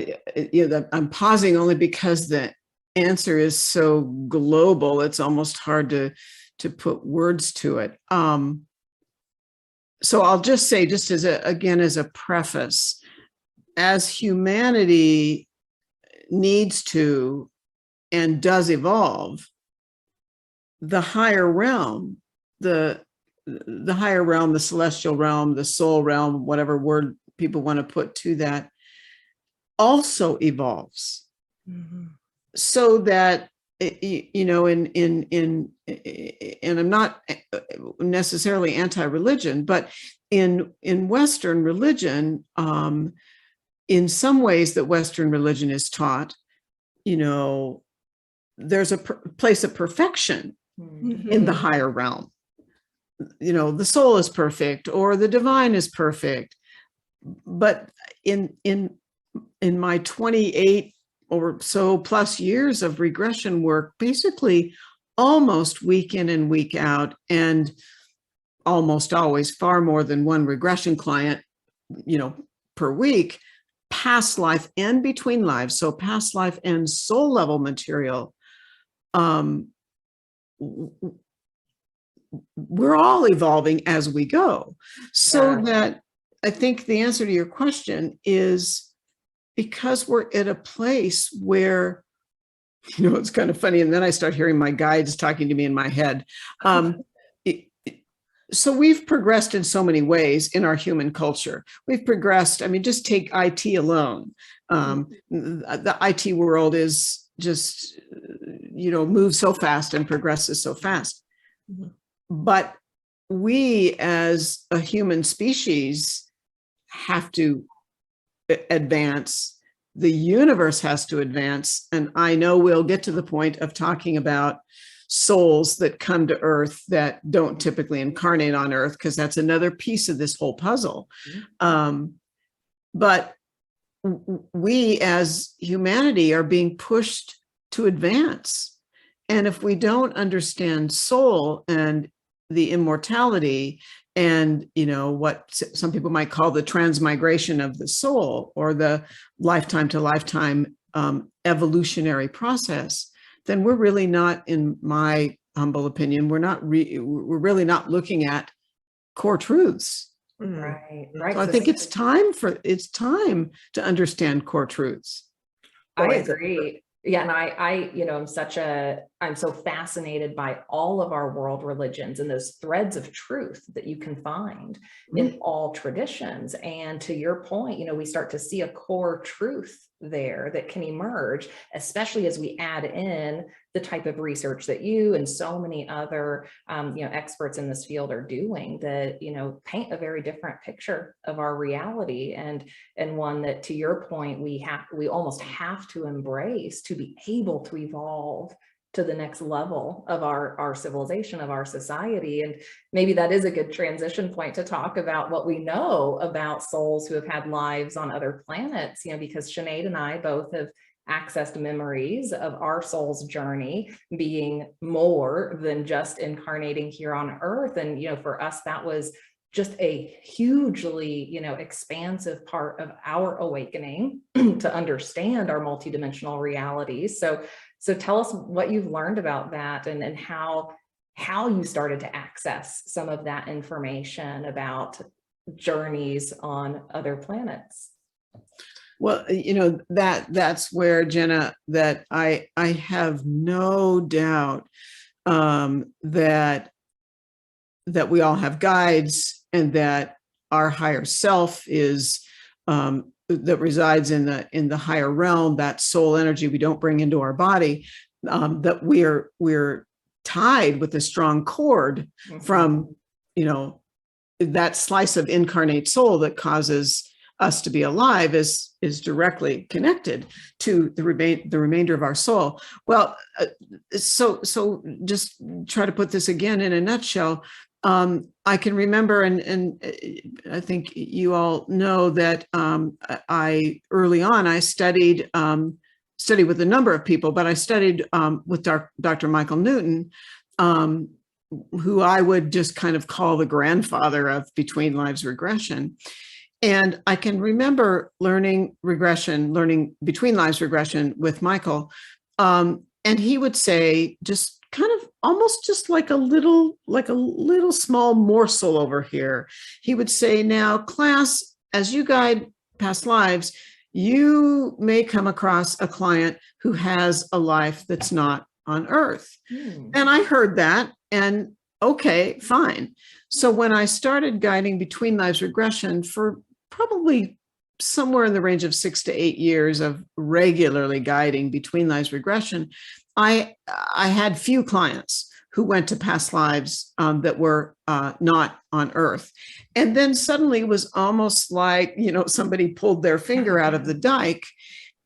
I'm pausing only because the answer is so global. It's almost hard to put words to it. So I'll just say, just as a preface, as humanity needs to and does evolve, the higher realm, the higher realm, the celestial realm, the soul realm, whatever word people want to put to that, also evolves. Mm-hmm. So that, and I'm not necessarily anti-religion, but in Western religion, in some ways that Western religion is taught, there's a place of perfection mm-hmm. in the higher realm. The soul is perfect or the divine is perfect. But in my 28 or so plus years of regression work, basically almost week in and week out, and almost always far more than one regression client, per week, past life and between lives. So past life and soul level material. We're all evolving as we go. So that I think the answer to your question is, because we're at a place where, it's kind of funny. And then I start hearing my guides talking to me in my head. So we've progressed in so many ways in our human culture. We've progressed. Just take IT alone. The IT world is just, moves so fast and progresses so fast. Mm-hmm. But we as a human species have to advance. The universe has to advance. And I know we'll get to the point of talking about souls that come to Earth that don't typically incarnate on Earth, because that's another piece of this whole puzzle. But we as humanity are being pushed to advance. And if we don't understand soul and the immortality and, what some people might call the transmigration of the soul, or the lifetime to lifetime evolutionary process, then we're really not, in my humble opinion, we're really not looking at core truths. Right. So I think it's time to understand core truths. I agree. Yeah. And I'm so fascinated by all of our world religions and those threads of truth that you can find in all traditions. And to your point, we start to see a core truth there that can emerge, especially as we add in the type of research that you and so many other, experts in this field are doing that, paint a very different picture of our reality, and one that, to your point, we almost have to embrace to be able to evolve to the next level of our civilization, of our society. And maybe that is a good transition point to talk about what we know about souls who have had lives on other planets, because Sinead and I both have accessed memories of our soul's journey being more than just incarnating here on Earth. And, for us, that was just a hugely, expansive part of our awakening to understand our multidimensional realities. So tell us what you've learned about that, and how you started to access some of that information about journeys on other planets. Well, that's where, Jenna, that I have no doubt that we all have guides, and that our higher self is that resides in the higher realm, that soul energy we don't bring into our body, that we're tied with a strong cord from that slice of incarnate soul that causes us to be alive is directly connected to the remainder of our soul. Well, so just try to put this again in a nutshell. I can remember, and I think you all know that I early on I studied with a number of people, but I studied with Dr. Michael Newton, who I would just kind of call the grandfather of between lives regression. And I can remember learning between lives regression with Michael. And he would say, just kind of almost just like a little small morsel over here. He would say, now class, as you guide past lives, you may come across a client who has a life that's not on Earth. And I heard that, and okay, fine. So when I started guiding between lives regression for probably somewhere in the range of 6 to 8 years of regularly guiding between lives regression, I had few clients who went to past lives that were not on Earth. And then suddenly it was almost like, somebody pulled their finger out of the dike.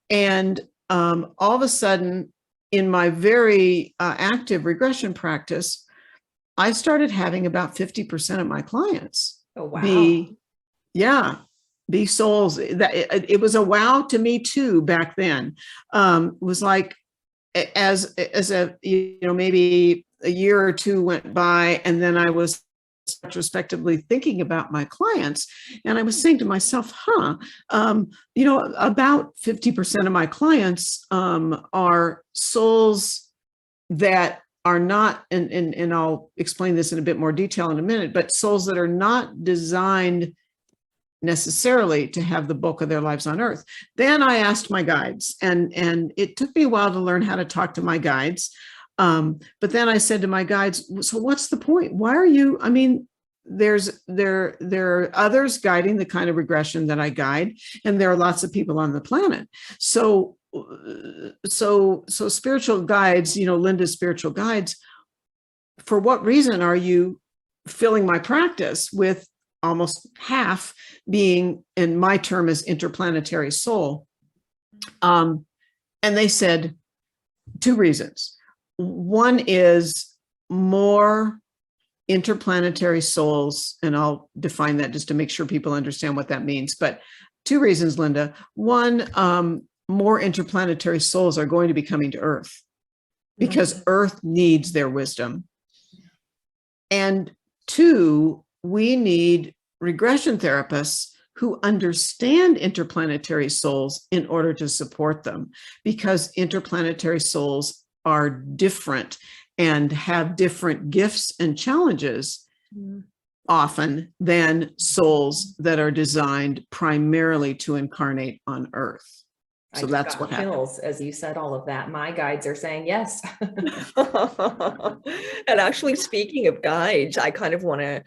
And all of a sudden, in my very active regression practice, I started having about 50% of my clients be souls. That it was a wow to me too back then. It was like, as a maybe a year or two went by, and then I was retrospectively thinking about my clients, and I was saying to myself, about 50% of my clients are souls that are not, and I'll explain this in a bit more detail in a minute, but souls that are not designed necessarily to have the bulk of their lives on Earth. Then I asked my guides, and it took me a while to learn how to talk to my guides. But then I said to my guides, so what's the point? Why are you, there are others guiding the kind of regression that I guide, and there are lots of people on the planet. So spiritual guides, Linda's spiritual guides, for what reason are you filling my practice with almost half being, and my term is interplanetary soul? And they said 2 reasons. One is more interplanetary souls, and I'll define that just to make sure people understand what that means. But 2 reasons, Linda. One, more interplanetary souls are going to be coming to Earth because Earth needs their wisdom. And 2, we need regression therapists who understand interplanetary souls in order to support them, because interplanetary souls are different and have different gifts and challenges often than souls that are designed primarily to incarnate on Earth. So that's what happens. As you said all of that, my guides are saying yes. And actually, speaking of guides, I kind of want to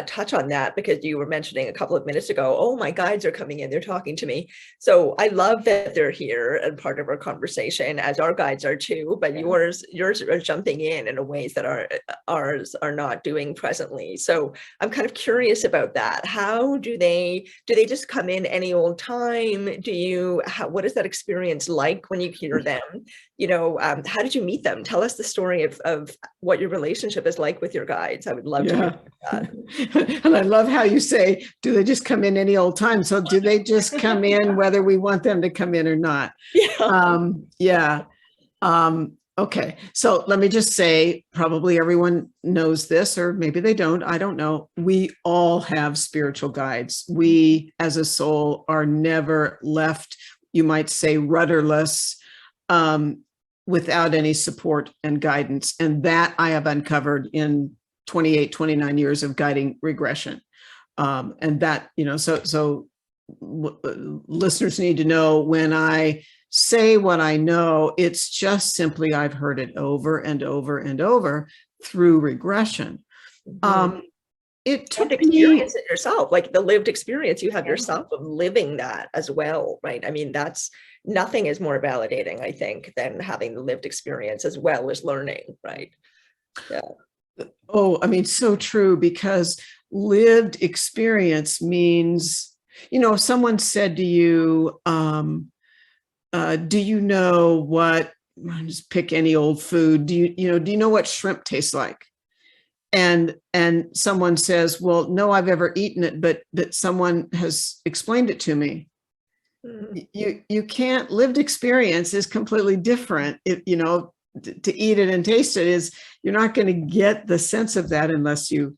touch on that, because you were mentioning a couple of minutes ago, oh, my guides are coming in, they're talking to me. So I love that they're here and part of our conversation, as our guides are too, but yours are jumping in ways that ours are not doing presently. So I'm kind of curious about that. How do they just come in any old time? What is that experience like when you hear them? How did you meet them? Tell us the story of what your relationship is like with your guides. I would love to hear that. And I love how you say, do they just come in any old time? So do they just come in whether we want them to come in or not? Okay, so let me just say, probably everyone knows this, or maybe they don't. I don't know. We all have spiritual guides. We, as a soul, are never left, you might say, rudderless, without any support and guidance. And that I have uncovered in 28, 29 years of guiding regression. And that, listeners need to know, when I say what I know, it's just simply I've heard it over and over and over through regression. It took and experience it yourself, like the lived experience you have yourself of living that as well, right? I mean, that's nothing is more validating, I think, than having the lived experience as well as learning, right? Yeah. Oh, I mean, so true, because lived experience means, if someone said to you, do you know what, just pick any old food, do you know what shrimp tastes like? And someone says, well, no, I've ever eaten it, but someone has explained it to me. You can't. Lived experience is completely different. To eat it and taste it is, you're not going to get the sense of that unless you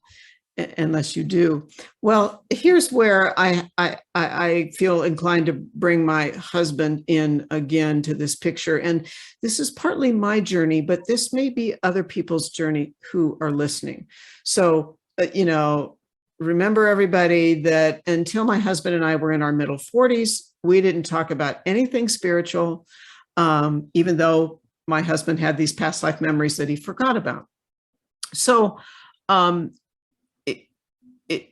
do. Well, here's where I feel inclined to bring my husband in again to this picture. And this is partly my journey, but this may be other people's journey who are listening. So, remember, everybody, that until my husband and I were in our middle 40s, we didn't talk about anything spiritual, even though my husband had these past life memories that he forgot about. So,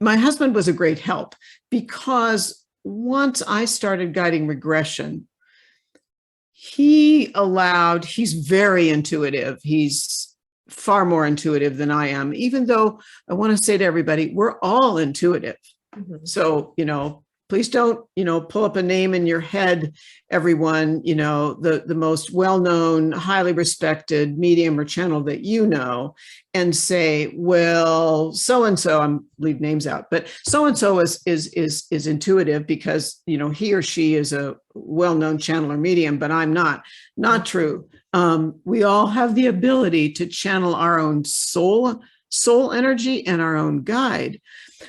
my husband was a great help, because once I started guiding regression, he's very intuitive. He's far more intuitive than I am, even though I want to say to everybody, we're all intuitive. So, please don't, pull up a name in your head, everyone, the most well-known, highly respected medium or channel that and say, well, so-and-so, I'm leave names out, but so-and-so is intuitive because, he or she is a well-known channel or medium, but I'm not true. We all have the ability to channel our own soul energy and our own guide.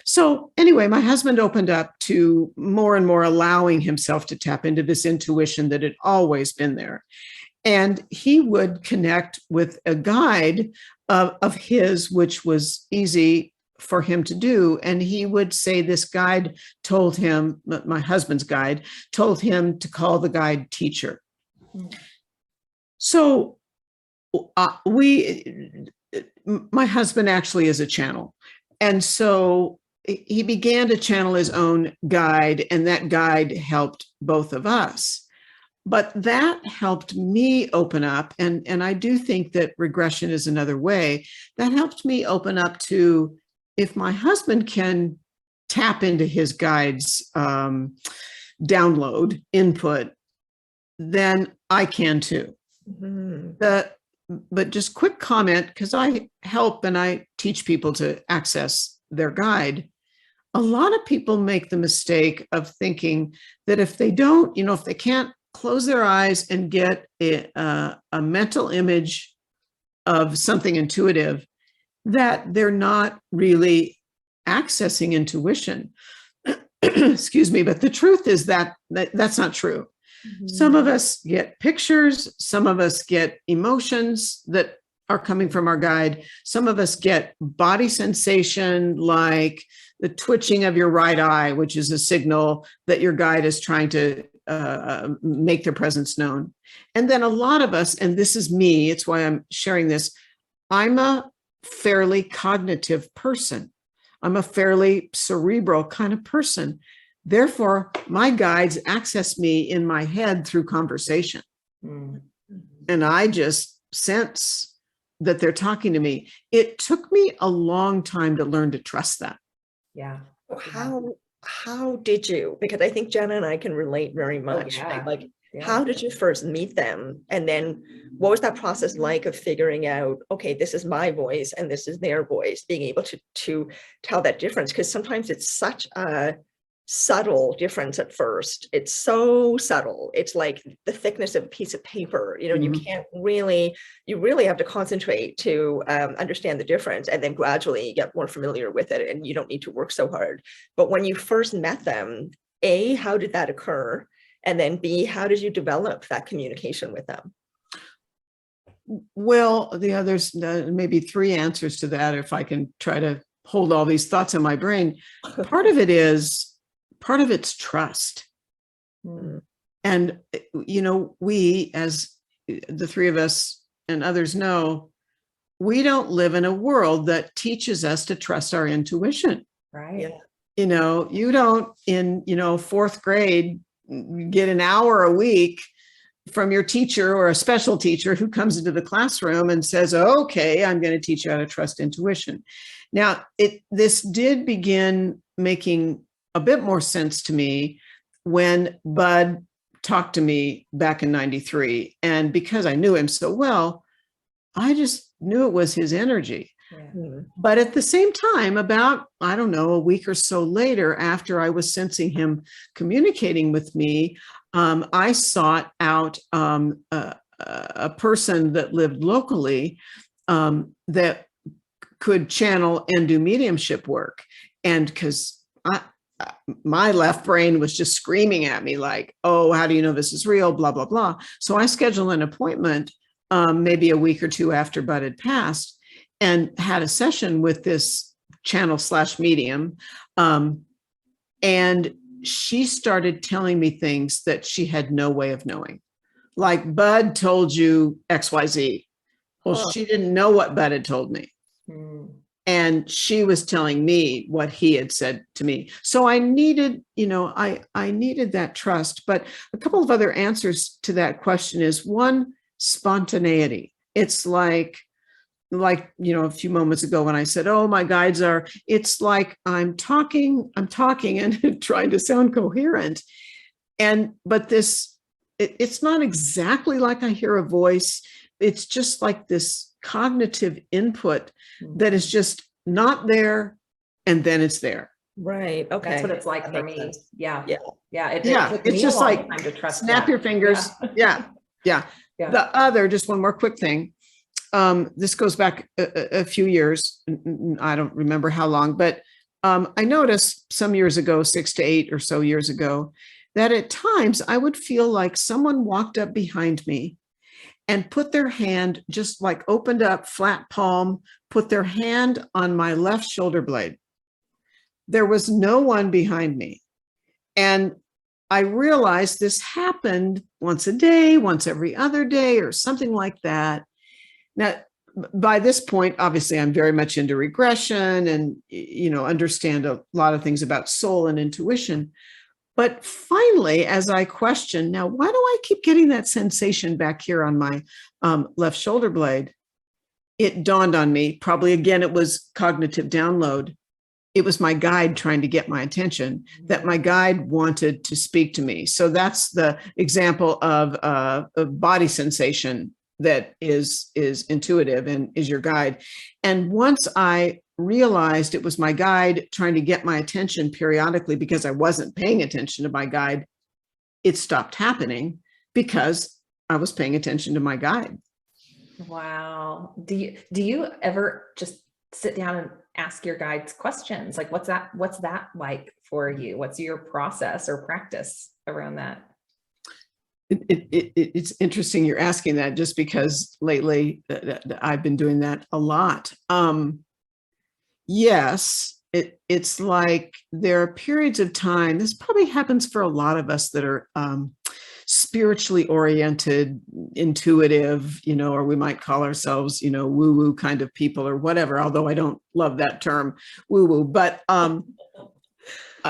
So anyway, my husband opened up to more and more allowing himself to tap into this intuition that had always been there. And he would connect with a guide of his, which was easy for him to do. And he would say this guide told him, my husband's guide, told him to call the guide teacher. So my husband actually is a channel. And so he began to channel his own guide, and that guide helped both of us. But that helped me open up, and I do think that regression is another way. That helped me open up to, if my husband can tap into his guide's download input, then I can too. But just quick comment, because I help and I teach people to access their guide. A lot of people make the mistake of thinking that if they don't, if they can't close their eyes and get a mental image of something intuitive, that they're not really accessing intuition. Excuse me, but the truth is that's not true. Some of us get pictures, some of us get emotions that are coming from our guide. Some of us get body sensation, like the twitching of your right eye, which is a signal that your guide is trying to make their presence known. And then a lot of us, and this is me, it's why I'm sharing this, I'm a fairly cognitive person. I'm a fairly cerebral kind of person. Therefore, my guides access me in my head through conversation. And I just sense that they're talking to me. It took me a long time to learn to trust that. Yeah. How did you? Because I think Jenna and I can relate very much. Right? Like, how did you first meet them? And then what was that process like of figuring out, okay, this is my voice and this is their voice, being able to tell that difference? Because sometimes it's such subtle difference at first. It's so subtle. It's like the thickness of a piece of paper. You know, you can't really, you really have to concentrate to understand the difference, and then gradually get more familiar with it, and you don't need to work so hard. But when you first met them, A, how did that occur? And then B, how did you develop that communication with them? Well, there's maybe three answers to that, if I can try to hold all these thoughts in my brain. Part of it's trust. And, you know, we, as the three of us and others know, we don't live in a world that teaches us to trust our intuition. Right. Yeah. You know, you don't in, you know, fourth grade get an hour a week from your teacher or a special teacher who comes into the classroom and says, okay, I'm going to teach you how to trust intuition. Now, this did begin making a bit more sense to me when Bud talked to me back in '93. And because I knew him so well, I just knew it was his energy. Yeah. But at the same time, about, I don't know, a week or so later, after I was sensing him communicating with me, I sought out a person that lived locally that could channel and do mediumship work. And because my left brain was just screaming at me like, oh, how do you know this is real? Blah, blah, blah. So I scheduled an appointment maybe a week or two after Bud had passed, and had a session with this channel / medium. And she started telling me things that she had no way of knowing. Like, Bud told you XYZ. Well, she didn't know what Bud had told me. And she was telling me what he had said to me. So I needed, you know, I needed that trust. But a couple of other answers to that question is, one, spontaneity. It's like, you know, a few moments ago when I said, oh, my guides are, it's like I'm talking and trying to sound coherent. But it's not exactly like I hear a voice. It's just like this cognitive input that is just not there, and then it's there. Right. Okay. That's what it's like That for makes me. sense. Yeah. Yeah. Yeah. It's me just a long like, time to trust snap that. your fingers. Yeah. Yeah. The other, just one more quick thing. This goes back a few years. I don't remember how long, but I noticed some years ago, 6 to 8 or so years ago, that at times I would feel like someone walked up behind me and put their hand, just like opened up, flat palm, put their hand on my left shoulder blade. There was no one behind me. And I realized this happened once a day, once every other day, or something like that. Now, by this point, obviously, I'm very much into regression and, you know, understand a lot of things about soul and intuition. But finally, as I question, now, why do I keep getting that sensation back here on my left shoulder blade? It dawned on me, probably again, it was cognitive download. It was my guide trying to get my attention, that my guide wanted to speak to me. So that's the example of a body sensation that is intuitive and is your guide. And once I realized it was my guide trying to get my attention periodically because I wasn't paying attention to my guide, it stopped happening because I was paying attention to my guide. Wow. Do you ever just sit down and ask your guides questions? Like, what's that like for you? What's your process or practice around that? It's interesting you're asking that, just because lately I've been doing that a lot. Yes, it's like there are periods of time, this probably happens for a lot of us that are spiritually oriented, intuitive, you know, or we might call ourselves, you know, woo-woo kind of people or whatever, although I don't love that term, woo-woo, but I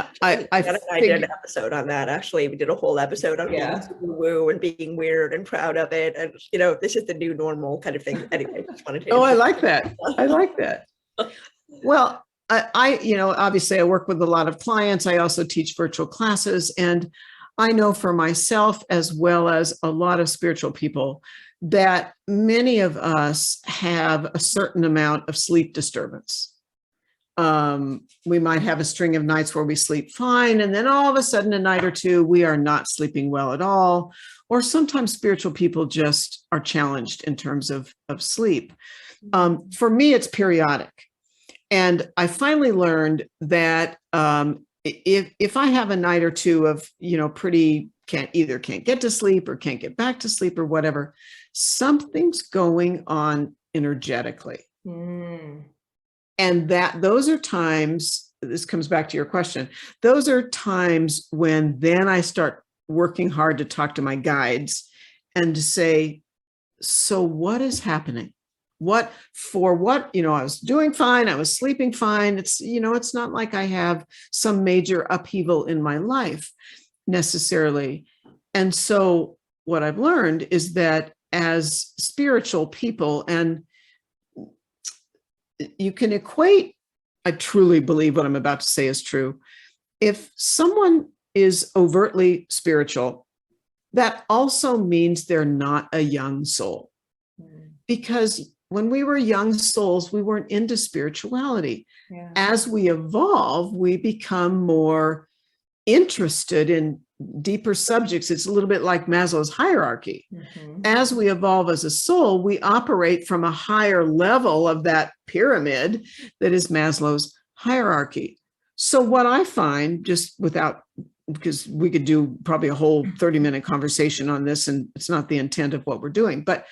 did an episode on that. Actually, we did a whole episode on being super woo and being weird and proud of it. And, you know, this is the new normal kind of thing. Anyway, just wanted to. Oh, I like that. I like that. Well, I, you know, obviously I work with a lot of clients. I also teach virtual classes, and I know for myself, as well as a lot of spiritual people, that many of us have a certain amount of sleep disturbance. We might have a string of nights where we sleep fine, and then all of a sudden, a night or two, we are not sleeping well at all. Or sometimes spiritual people just are challenged in terms of sleep. For me, it's periodic. And I finally learned that if I have a night or two of, can't get to sleep or can't get back to sleep or whatever, something's going on energetically. And those are times, this comes back to your question, those are times when then I start working hard to talk to my guides and to say, so what is happening? I was doing fine. I was sleeping fine. It's not like I have some major upheaval in my life necessarily. And so what I've learned is that as spiritual people, and you can equate, I truly believe what I'm about to say is true. If someone is overtly spiritual, that also means they're not a young soul. Because when we were young souls, we weren't into spirituality. Yeah. As we evolve, we become more interested in deeper subjects. It's a little bit like Maslow's hierarchy. As we evolve as a soul, we operate from a higher level of that pyramid that is Maslow's hierarchy. So what I find, because we could do probably a whole 30-minute conversation on this, and it's not the intent of what we're doing, but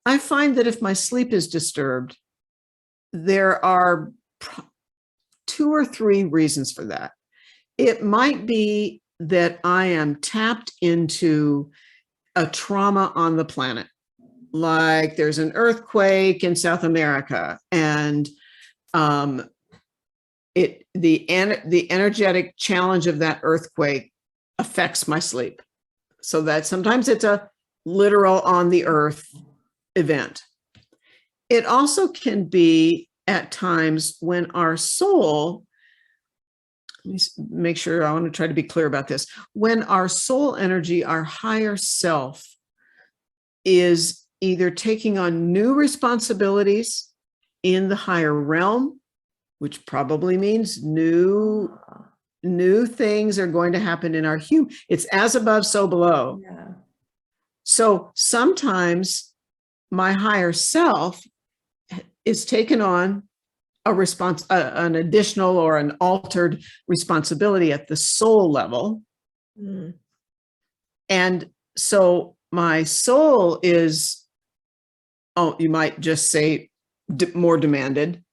I find that if my sleep is disturbed, there are 2 or 3 reasons for that. It might be that I am tapped into a trauma on the planet, like there's an earthquake in South America, and the energetic challenge of that earthquake affects my sleep. So that sometimes it's a literal on the earth event. It also can be at times when our soul, let me make sure, I want to try to be clear about this. When our soul energy, our higher self, is either taking on new responsibilities in the higher realm, which probably means new things are going to happen in our human. It's as above, so below. Yeah. So sometimes my higher self is taken on an additional or an altered responsibility at the soul level. And so my soul is, you might just say more demanded.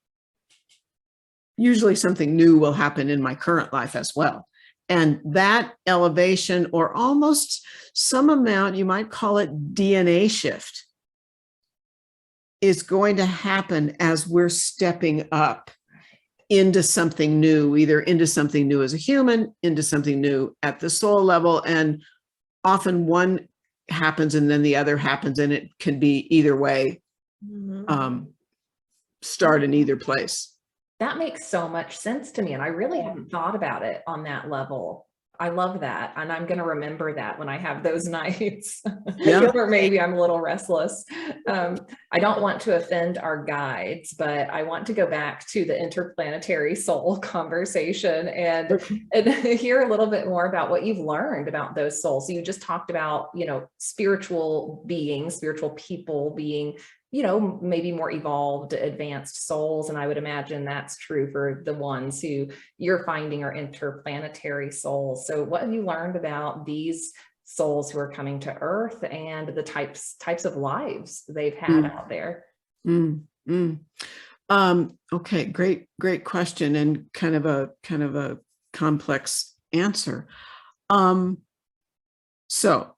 Usually something new will happen in my current life as well. And that elevation, or almost some amount, you might call it DNA shift, is going to happen as we're stepping up into something new, either into something new as a human, into something new at the soul level. And often one happens and then the other happens, and it can be either way, start in either place. That makes so much sense to me. And I really hadn't thought about it on that level. I love that. And I'm going to remember that when I have those nights. Yeah. Or maybe I'm a little restless. I don't want to offend our guides, but I want to go back to the Interplanetary Soul conversation and hear a little bit more about what you've learned about those souls. So you just talked about, spiritual beings, spiritual people being, maybe more evolved, advanced souls. And I would imagine that's true for the ones who you're finding are interplanetary souls. So what have you learned about these souls who are coming to Earth and the types of lives they've had out there? Okay, great question, and kind of a complex answer. So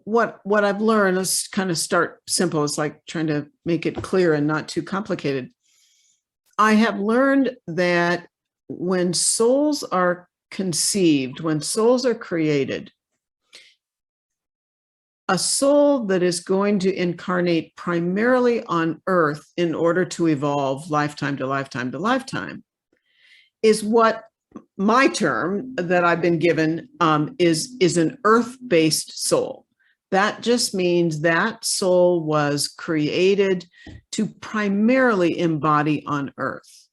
what I've learned, let's kind of start simple. It's like trying to make it clear and not too complicated. I have learned that when souls are conceived, when souls are created, a soul that is going to incarnate primarily on Earth in order to evolve lifetime to lifetime to lifetime is what my term that I've been given is an earth-based soul. That just means that soul was created to primarily embody on Earth.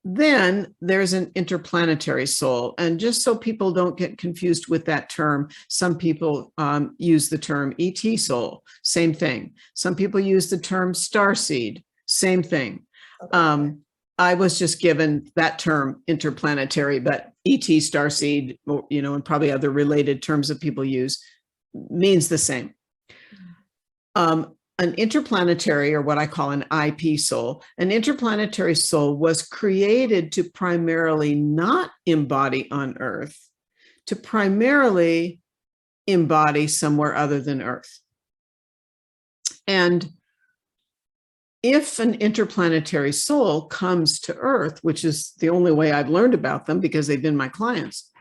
Then there's an interplanetary soul. And just so people don't get confused with that term, some people use the term ET soul, same thing. Some people use the term starseed, same thing. Okay. I was just given that term interplanetary, but ET, starseed, and probably other related terms that people use means the same. An interplanetary, or what I call an IP soul, an interplanetary soul was created to primarily not embody on Earth, to primarily embody somewhere other than Earth. And if an interplanetary soul comes to Earth, which is the only way I've learned about them because they've been my clients,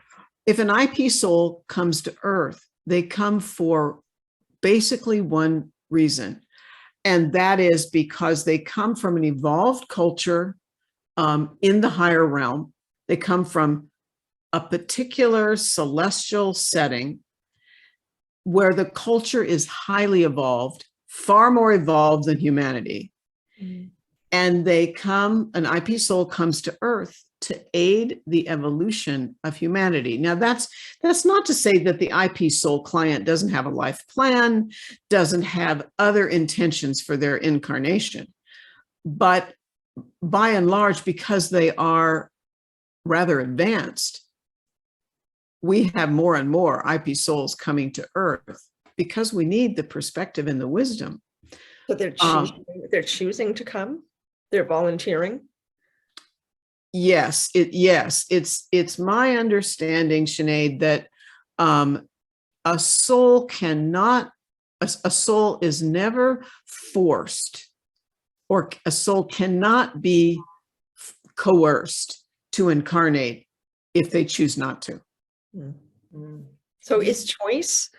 if an IP soul comes to Earth, they come for basically one reason. And that is because they come from an evolved culture in the higher realm. They come from a particular celestial setting where the culture is highly evolved, far more evolved than humanity. And an IP soul comes to Earth to aid the evolution of humanity. Now, that's not to say that the IP soul client doesn't have a life plan, doesn't have other intentions for their incarnation. But by and large, because they are rather advanced, we have more and more IP souls coming to Earth because we need the perspective and the wisdom. So they're choosing to come? They're volunteering? Yes, it's my understanding, Sinead, that a soul is never forced, or a soul cannot be coerced to incarnate if they choose not to. So is choice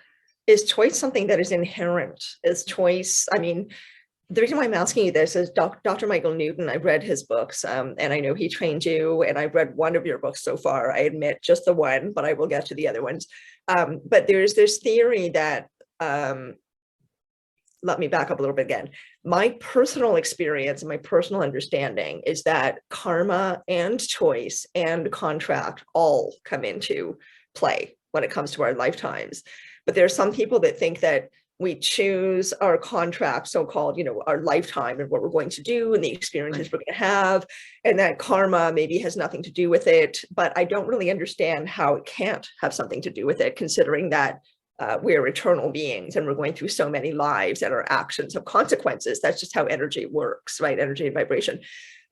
something that is inherent? Is choice, I mean, the reason why I'm asking you this is Dr. Michael Newton, I've read his books, and I know he trained you, and I've read one of your books so far. I admit just the one, but I will get to the other ones. But there's this theory that, let me back up a little bit again. My personal experience and my personal understanding is that karma and choice and contract all come into play when it comes to our lifetimes. But there are some people that think that we choose our contract, so-called, our lifetime and what we're going to do and the experiences we're going to have, and that karma maybe has nothing to do with it. But I don't really understand how it can't have something to do with it, considering that we're eternal beings and we're going through so many lives and our actions have consequences. That's just how energy works, right? Energy and vibration.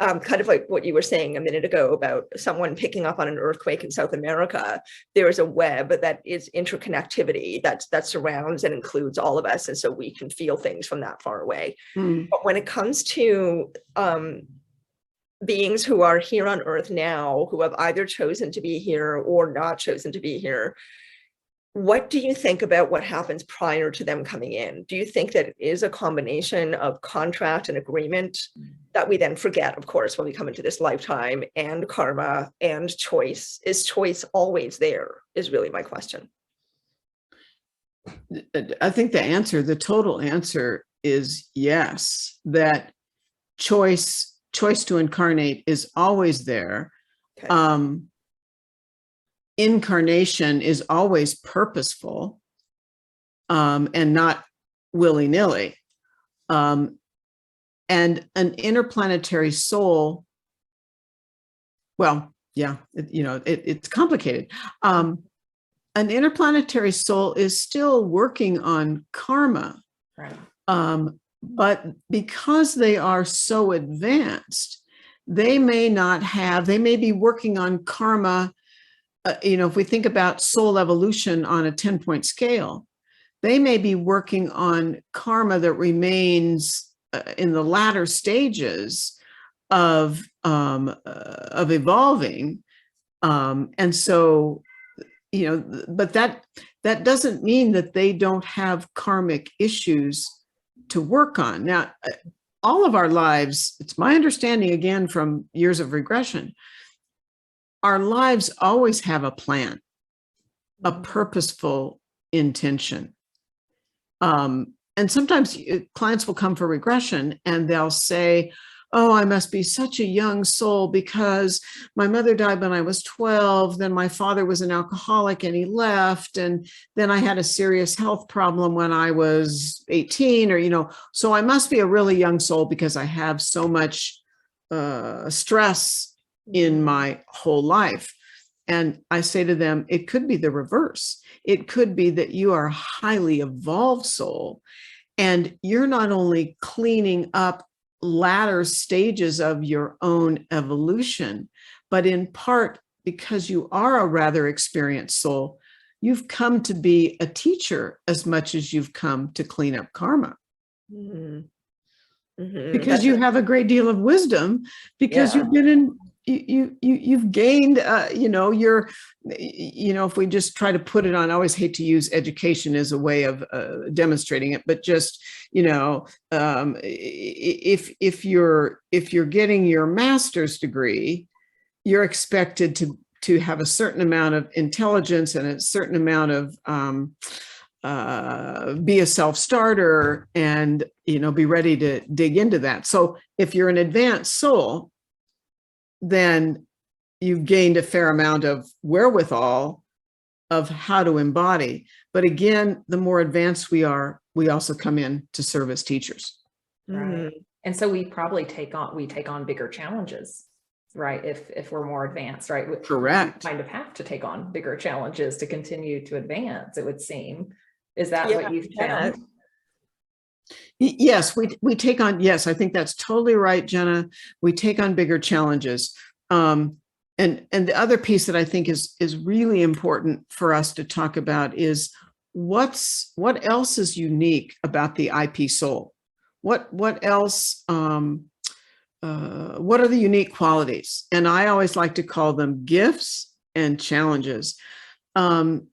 Kind of like what you were saying a minute ago about someone picking up on an earthquake in South America. There is a web that is interconnectivity that surrounds and includes all of us. And so we can feel things from that far away. But when it comes to beings who are here on Earth now, who have either chosen to be here or not chosen to be here, what do you think about what happens prior to them coming in? Do you think that it is a combination of contract and agreement that we then forget, of course, when we come into this lifetime, and karma and choice? Is choice always there, is really my question. I think the total answer is yes, that choice to incarnate is always there. Okay. Incarnation is always purposeful and not willy-nilly. And an interplanetary soul, well, yeah, it's complicated. An interplanetary soul is still working on karma. Right. But because they are so advanced, they may be working on karma. If we think about soul evolution on a 10-point scale, they may be working on karma that remains in the latter stages of evolving. And so, but that doesn't mean that they don't have karmic issues to work on. Now, all of our lives, it's my understanding, again, from years of regression, our lives always have a plan, a purposeful intention. And sometimes clients will come for regression and they'll say, oh, I must be such a young soul because my mother died when I was 12. Then my father was an alcoholic and he left. And then I had a serious health problem when I was 18 or, so I must be a really young soul because I have so much stress in my whole life. And I say to them, it could be the reverse. It could be that you are a highly evolved soul and you're not only cleaning up latter stages of your own evolution, but in part because you are a rather experienced soul, you've come to be a teacher as much as you've come to clean up karma. Mm-hmm. Because you have a great deal of wisdom because you've been in you've gained if we just try to put it on, I always hate to use education as a way of demonstrating it, but just if you're getting your master's degree, you're expected to have a certain amount of intelligence and a certain amount of be a self-starter and be ready to dig into that. So if you're an advanced soul, then you've gained a fair amount of wherewithal of how to embody. But again, the more advanced we are, we also come in to serve as teachers. Right. And so we probably take on bigger challenges, right? If we're more advanced, right? Correct. We kind of have to take on bigger challenges to continue to advance, it would seem. Is that what you've found? Yes, we take on, yes, I think that's totally right, Jenna. We take on bigger challenges. And the other piece that I think is really important for us to talk about is what else is unique about the IP soul? What else, what are the unique qualities? And I always like to call them gifts and challenges. And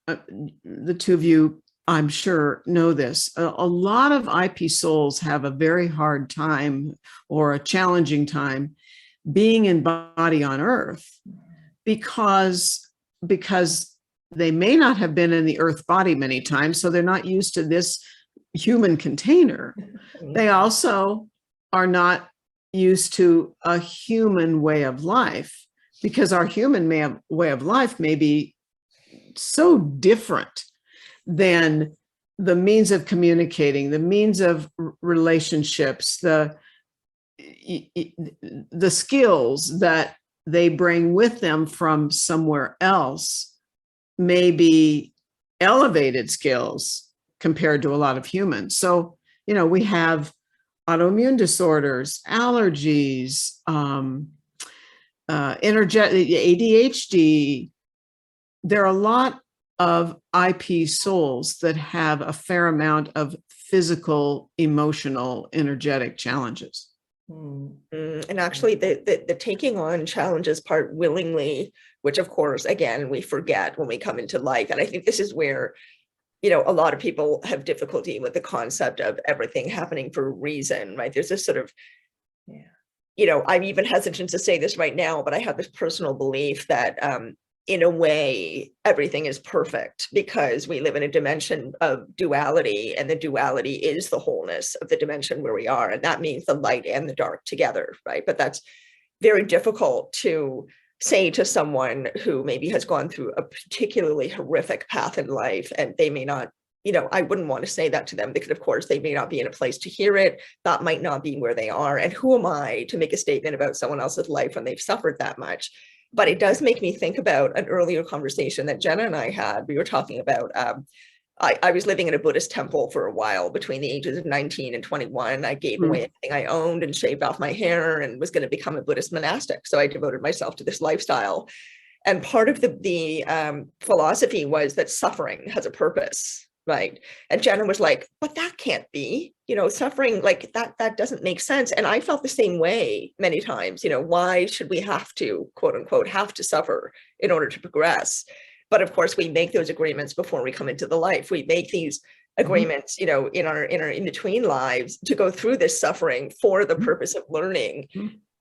the two of you, I'm sure, know this. A lot of IP souls have a very hard time or a challenging time being in body on Earth because they may not have been in the Earth body many times, so they're not used to this human container. They also are not used to a human way of life because our human way of life may be so different than the means of communicating, the means of relationships, the skills that they bring with them from somewhere else may be elevated skills compared to a lot of humans. So, we have autoimmune disorders, allergies, ADHD. There are a lot of IP souls that have a fair amount of physical, emotional, energetic challenges. And actually the taking on challenges part willingly, which of course, again, we forget when we come into life. And I think this is where, a lot of people have difficulty with the concept of everything happening for a reason, right? There's this sort of, I'm even hesitant to say this right now, but I have this personal belief that in a way, everything is perfect because we live in a dimension of duality, and the duality is the wholeness of the dimension where we are. And that means the light and the dark together, right? But that's very difficult to say to someone who maybe has gone through a particularly horrific path in life, and they may not, I wouldn't want to say that to them because, of course, they may not be in a place to hear it. That might not be where they are. And who am I to make a statement about someone else's life when they've suffered that much? But it does make me think about an earlier conversation that Jenna and I had. We were talking about, I was living in a Buddhist temple for a while between the ages of 19 and 21. I gave away everything I owned and shaved off my hair and was going to become a Buddhist monastic. So I devoted myself to this lifestyle. And part of the philosophy was that suffering has a purpose, right? And Jenna was like, but that can't be, suffering, like that doesn't make sense. And I felt the same way many times, why should we have to, quote unquote, have to suffer in order to progress? But of course, we make those agreements before we come into the life. We make these agreements, in our in between lives to go through this suffering for the purpose of learning.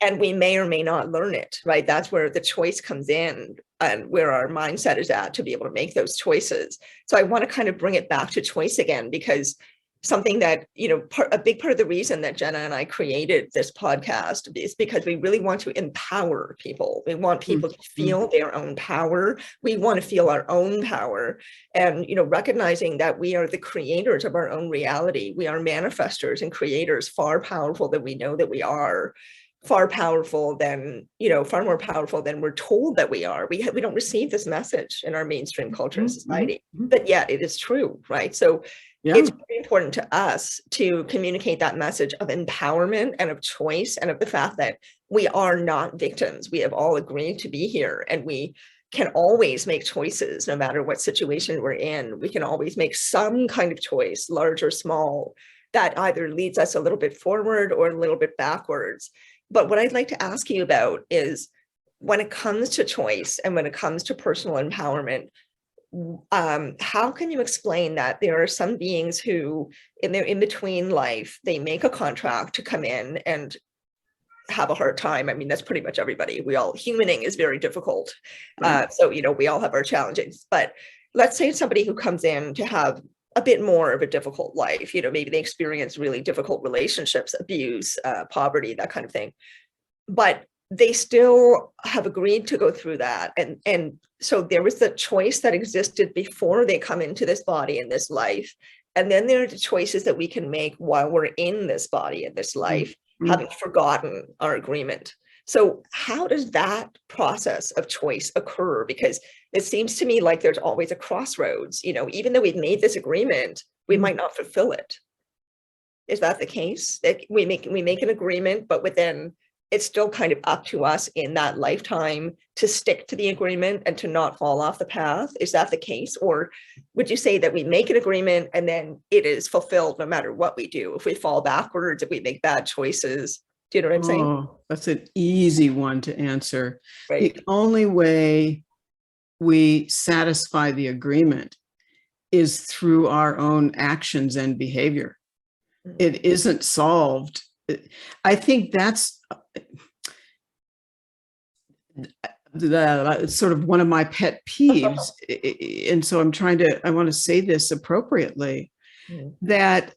and we may or may not learn it, right? That's where the choice comes in and where our mindset is at to be able to make those choices. So I want to kind of bring it back to choice again, because something that, a big part of the reason that Jenna and I created this podcast is because we really want to empower people. We want people to feel their own power. We want to feel our own power, and, recognizing that we are the creators of our own reality. We are manifestors and creators, far powerful than we know that we are, far powerful than, far more powerful than we're told that we are. We don't receive this message in our mainstream culture and society, but yet it is true, right? So it's very important to us to communicate that message of empowerment and of choice, and of the fact that we are not victims. We have all agreed to be here, and we can always make choices no matter what situation we're in. We can always make some kind of choice, large or small, that either leads us a little bit forward or a little bit backwards. But what I'd like to ask you about is, when it comes to choice and when it comes to personal empowerment, how can you explain that there are some beings who, in their in-between life, they make a contract to come in and have a hard time? I mean, that's pretty much everybody. Humaning is very difficult. So, we all have our challenges. But let's say somebody who comes in to have a bit more of a difficult life, maybe they experience really difficult relationships, abuse, poverty, that kind of thing. But they still have agreed to go through that. And so there was the choice that existed before they come into this body in this life. And then there are the choices that we can make while we're in this body in this life, having forgotten our agreement. So how does that process of choice occur? Because it seems to me like there's always a crossroads. Even though we've made this agreement, we might not fulfill it. Is that the case? That we make an agreement, but within, it's still kind of up to us in that lifetime to stick to the agreement and to not fall off the path? Is that the case? Or would you say that we make an agreement and then it is fulfilled no matter what we do? If we fall backwards, if we make bad choices, do you know what I'm saying? Oh, that's an easy one to answer. Right. The only way we satisfy the agreement is through our own actions and behavior. It isn't solved. I think that's sort of one of my pet peeves. And so I want to say this appropriately, that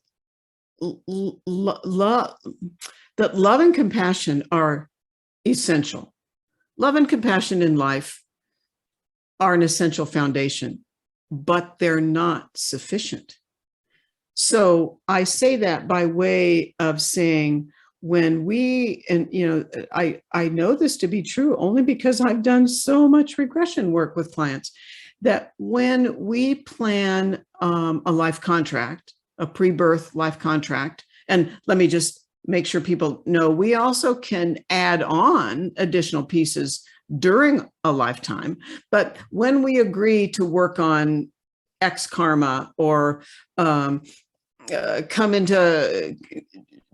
love and compassion are essential. Love and compassion in life are an essential foundation, but they're not sufficient. So I say that by way of saying, when we, and I know this to be true only because I've done so much regression work with clients, that when we plan a life contract, a pre-birth life contract, and let me just make sure people know, we also can add on additional pieces during a lifetime. But when we agree to work on X karma, or come into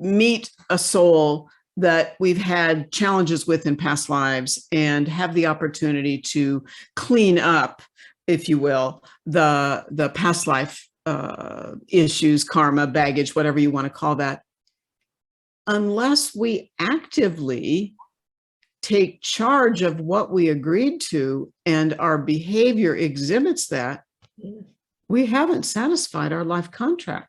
meet a soul that we've had challenges with in past lives, and have the opportunity to clean up, if you will, the past life issues, karma, baggage, whatever you want to call that, unless we actively take charge of what we agreed to and our behavior exhibits that, we haven't satisfied our life contract.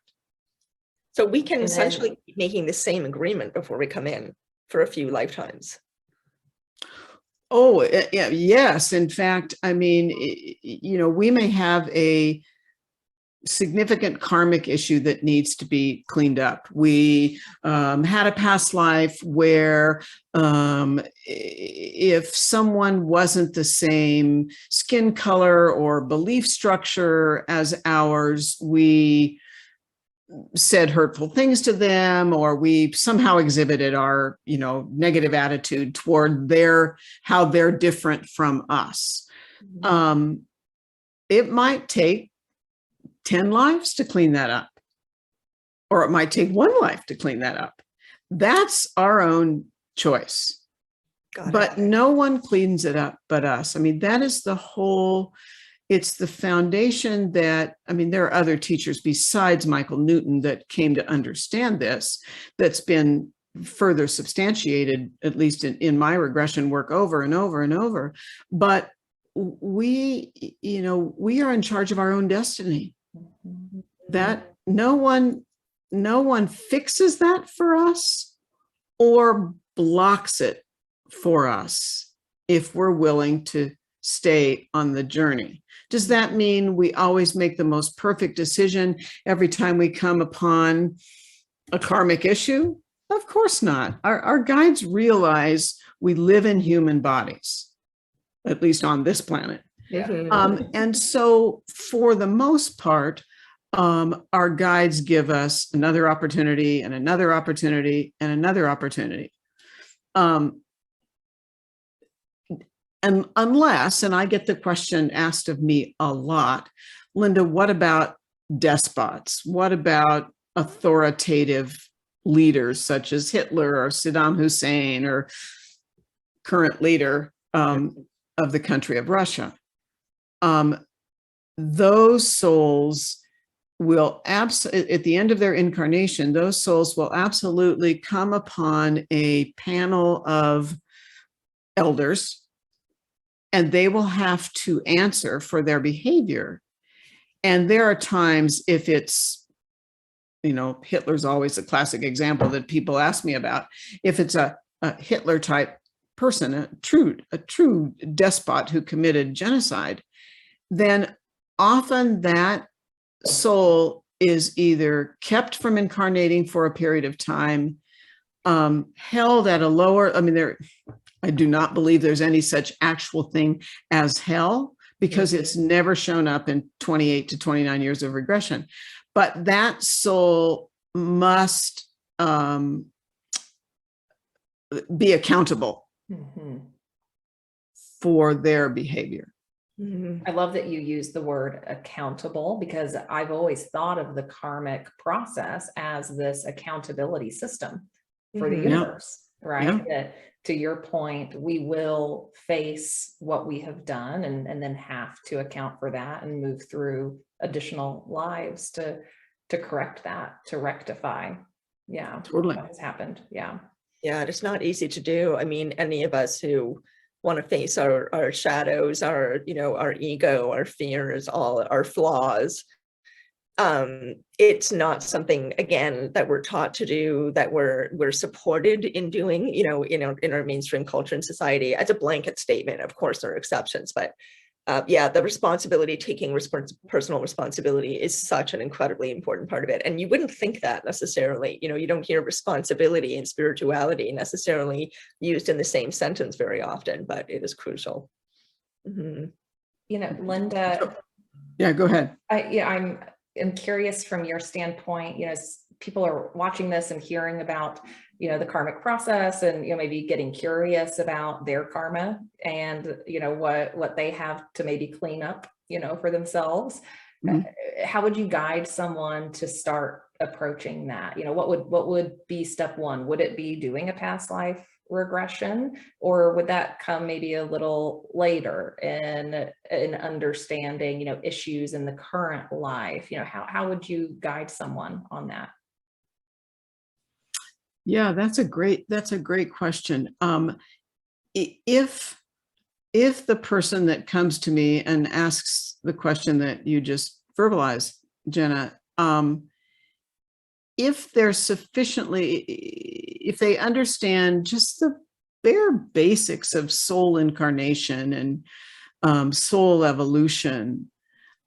So we can essentially be making the same agreement before we come in for a few lifetimes. Oh, yeah, yes. In fact, I mean, we may have a significant karmic issue that needs to be cleaned up. We had a past life where if someone wasn't the same skin color or belief structure as ours, we said hurtful things to them, or we somehow exhibited our, negative attitude toward how they're different from us. It might take 10 lives to clean that up, or it might take one life to clean that up. That's our own choice. But no one cleans it up but us. I mean, that is it's the foundation that, there are other teachers besides Michael Newton that came to understand this, that's been further substantiated, at least in my regression work, over and over and over. But we are in charge of our own destiny. That no one fixes that for us or blocks it for us if we're willing to stay on the journey. Does that mean we always make the most perfect decision every time we come upon a karmic issue? Of course not. Our guides realize we live in human bodies, at least on this planet. And so for the most part, our guides give us another opportunity and another opportunity and another opportunity. And unless, and I get the question asked of me a lot, Linda, what about despots? What about authoritative leaders such as Hitler or Saddam Hussein or current leader of the country of Russia? Those souls will at the end of their incarnation, those souls will absolutely come upon a panel of elders, and they will have to answer for their behavior. And there are times, if it's, Hitler's always a classic example that people ask me about. If it's a Hitler type person, a true despot who committed genocide, then often that soul is either kept from incarnating for a period of time, held at a lower, I do not believe there's any such actual thing as hell, because it's never shown up in 28 to 29 years of regression. But that soul must be accountable for their behavior. I love that you use the word accountable, because I've always thought of the karmic process as this accountability system for the universe, right? That, to your point, we will face what we have done and then have to account for that and move through additional lives to correct that, to rectify. Yeah, totally. What has happened. Yeah, it's not easy to do. Any of us who want to face our shadows, our ego, our fears, all our flaws. It's not something, again, that we're taught to do, that we're supported in doing, in our mainstream culture and society. As a blanket statement, of course, there are exceptions, but the responsibility, taking personal responsibility is such an incredibly important part of it. And you wouldn't think that necessarily, you don't hear responsibility and spirituality necessarily used in the same sentence very often, but it is crucial. Linda. Yeah, go ahead. I'm curious from your standpoint, as people are watching this and hearing about, the karmic process and, maybe getting curious about their karma and, what they have to maybe clean up, for themselves. How would you guide someone to start approaching that? What would be step one? Would it be doing a past life regression, or would that come maybe a little later in understanding, issues in the current life? How would you guide someone on that? Yeah, that's a great question. If the person that comes to me and asks the question that you just verbalized, Jenna, if they're if they understand just the bare basics of soul incarnation and soul evolution,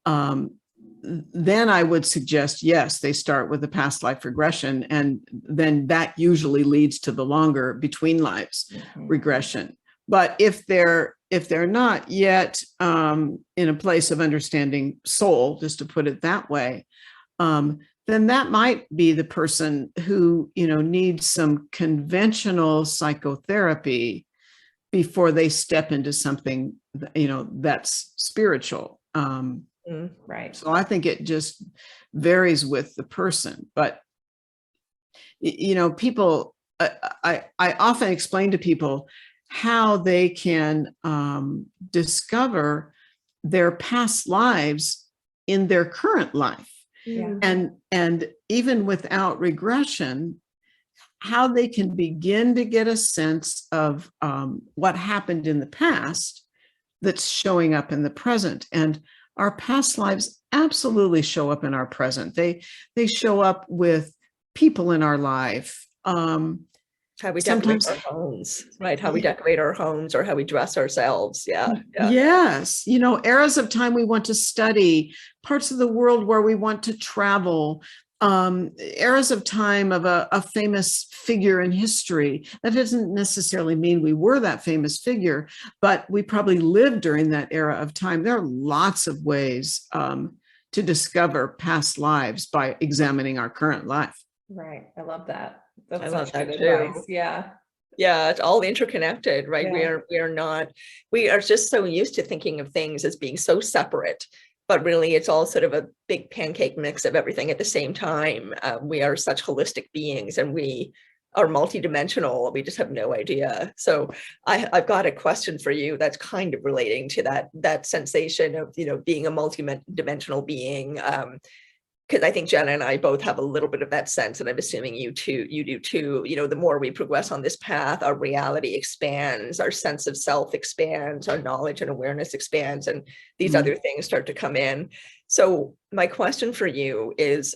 then I would suggest, yes, they start with the past life regression, and then that usually leads to the longer between lives regression. But if they're not yet in a place of understanding soul, just to put it that way, then that might be the person who, needs some conventional psychotherapy before they step into something, that's spiritual. Right. So I think it just varies with the person, but people, I often explain to people how they can discover their past lives in their current life. Yeah. And even without regression, how they can begin to get a sense of what happened in the past that's showing up in the present. And our past lives absolutely show up in our present. They show up with people in our life. How we Sometimes, decorate our homes, right? How we decorate our homes or how we dress ourselves. Yeah. Yes. Eras of time we want to study, parts of the world where we want to travel, eras of time of a famous figure in history. That doesn't necessarily mean we were that famous figure, but we probably lived during that era of time. There are lots of ways to discover past lives by examining our current life. Right. I love that. I That's love such that good too. advice. Yeah. Yeah, it's all interconnected, right? Yeah. We are just so used to thinking of things as being so separate, but really it's all sort of a big pancake mix of everything at the same time. We are such holistic beings and we are multidimensional. We just have no idea. So I've got a question for you that's kind of relating to that sensation of, being a multidimensional being. Because I think Jenna and I both have a little bit of that sense, and I'm assuming you do too. The more we progress on this path, our reality expands, our sense of self expands, our knowledge and awareness expands, and these other things start to come in. So my question for you is,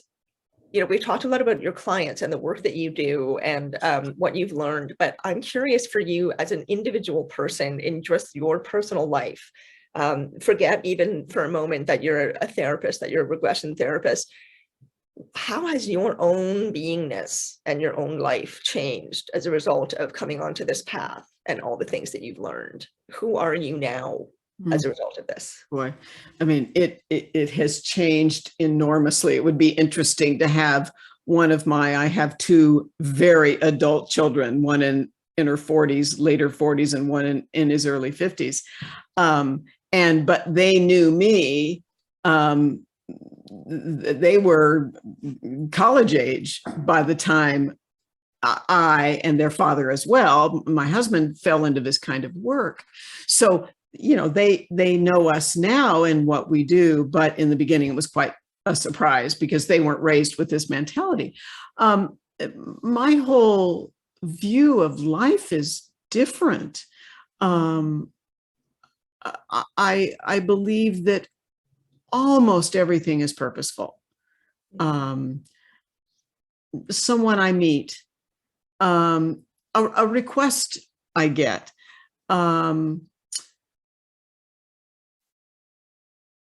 we talked a lot about your clients and the work that you do and what you've learned, but I'm curious for you as an individual person in just your personal life. Forget even for a moment that you're a therapist, that you're a regression therapist. How has your own beingness and your own life changed as a result of coming onto this path and all the things that you've learned? Who are you now as a result of this? Boy, I mean, it has changed enormously. It would be interesting to have I have two very adult children, one in her 40s, later 40s, and one in his early 50s. But they knew me. They were college age by the time I and their father as well, my husband, fell into this kind of work. So, they know us now and what we do, but in the beginning it was quite a surprise because they weren't raised with this mentality. My whole view of life is different. I believe that almost everything is purposeful. Someone I meet, a request I get,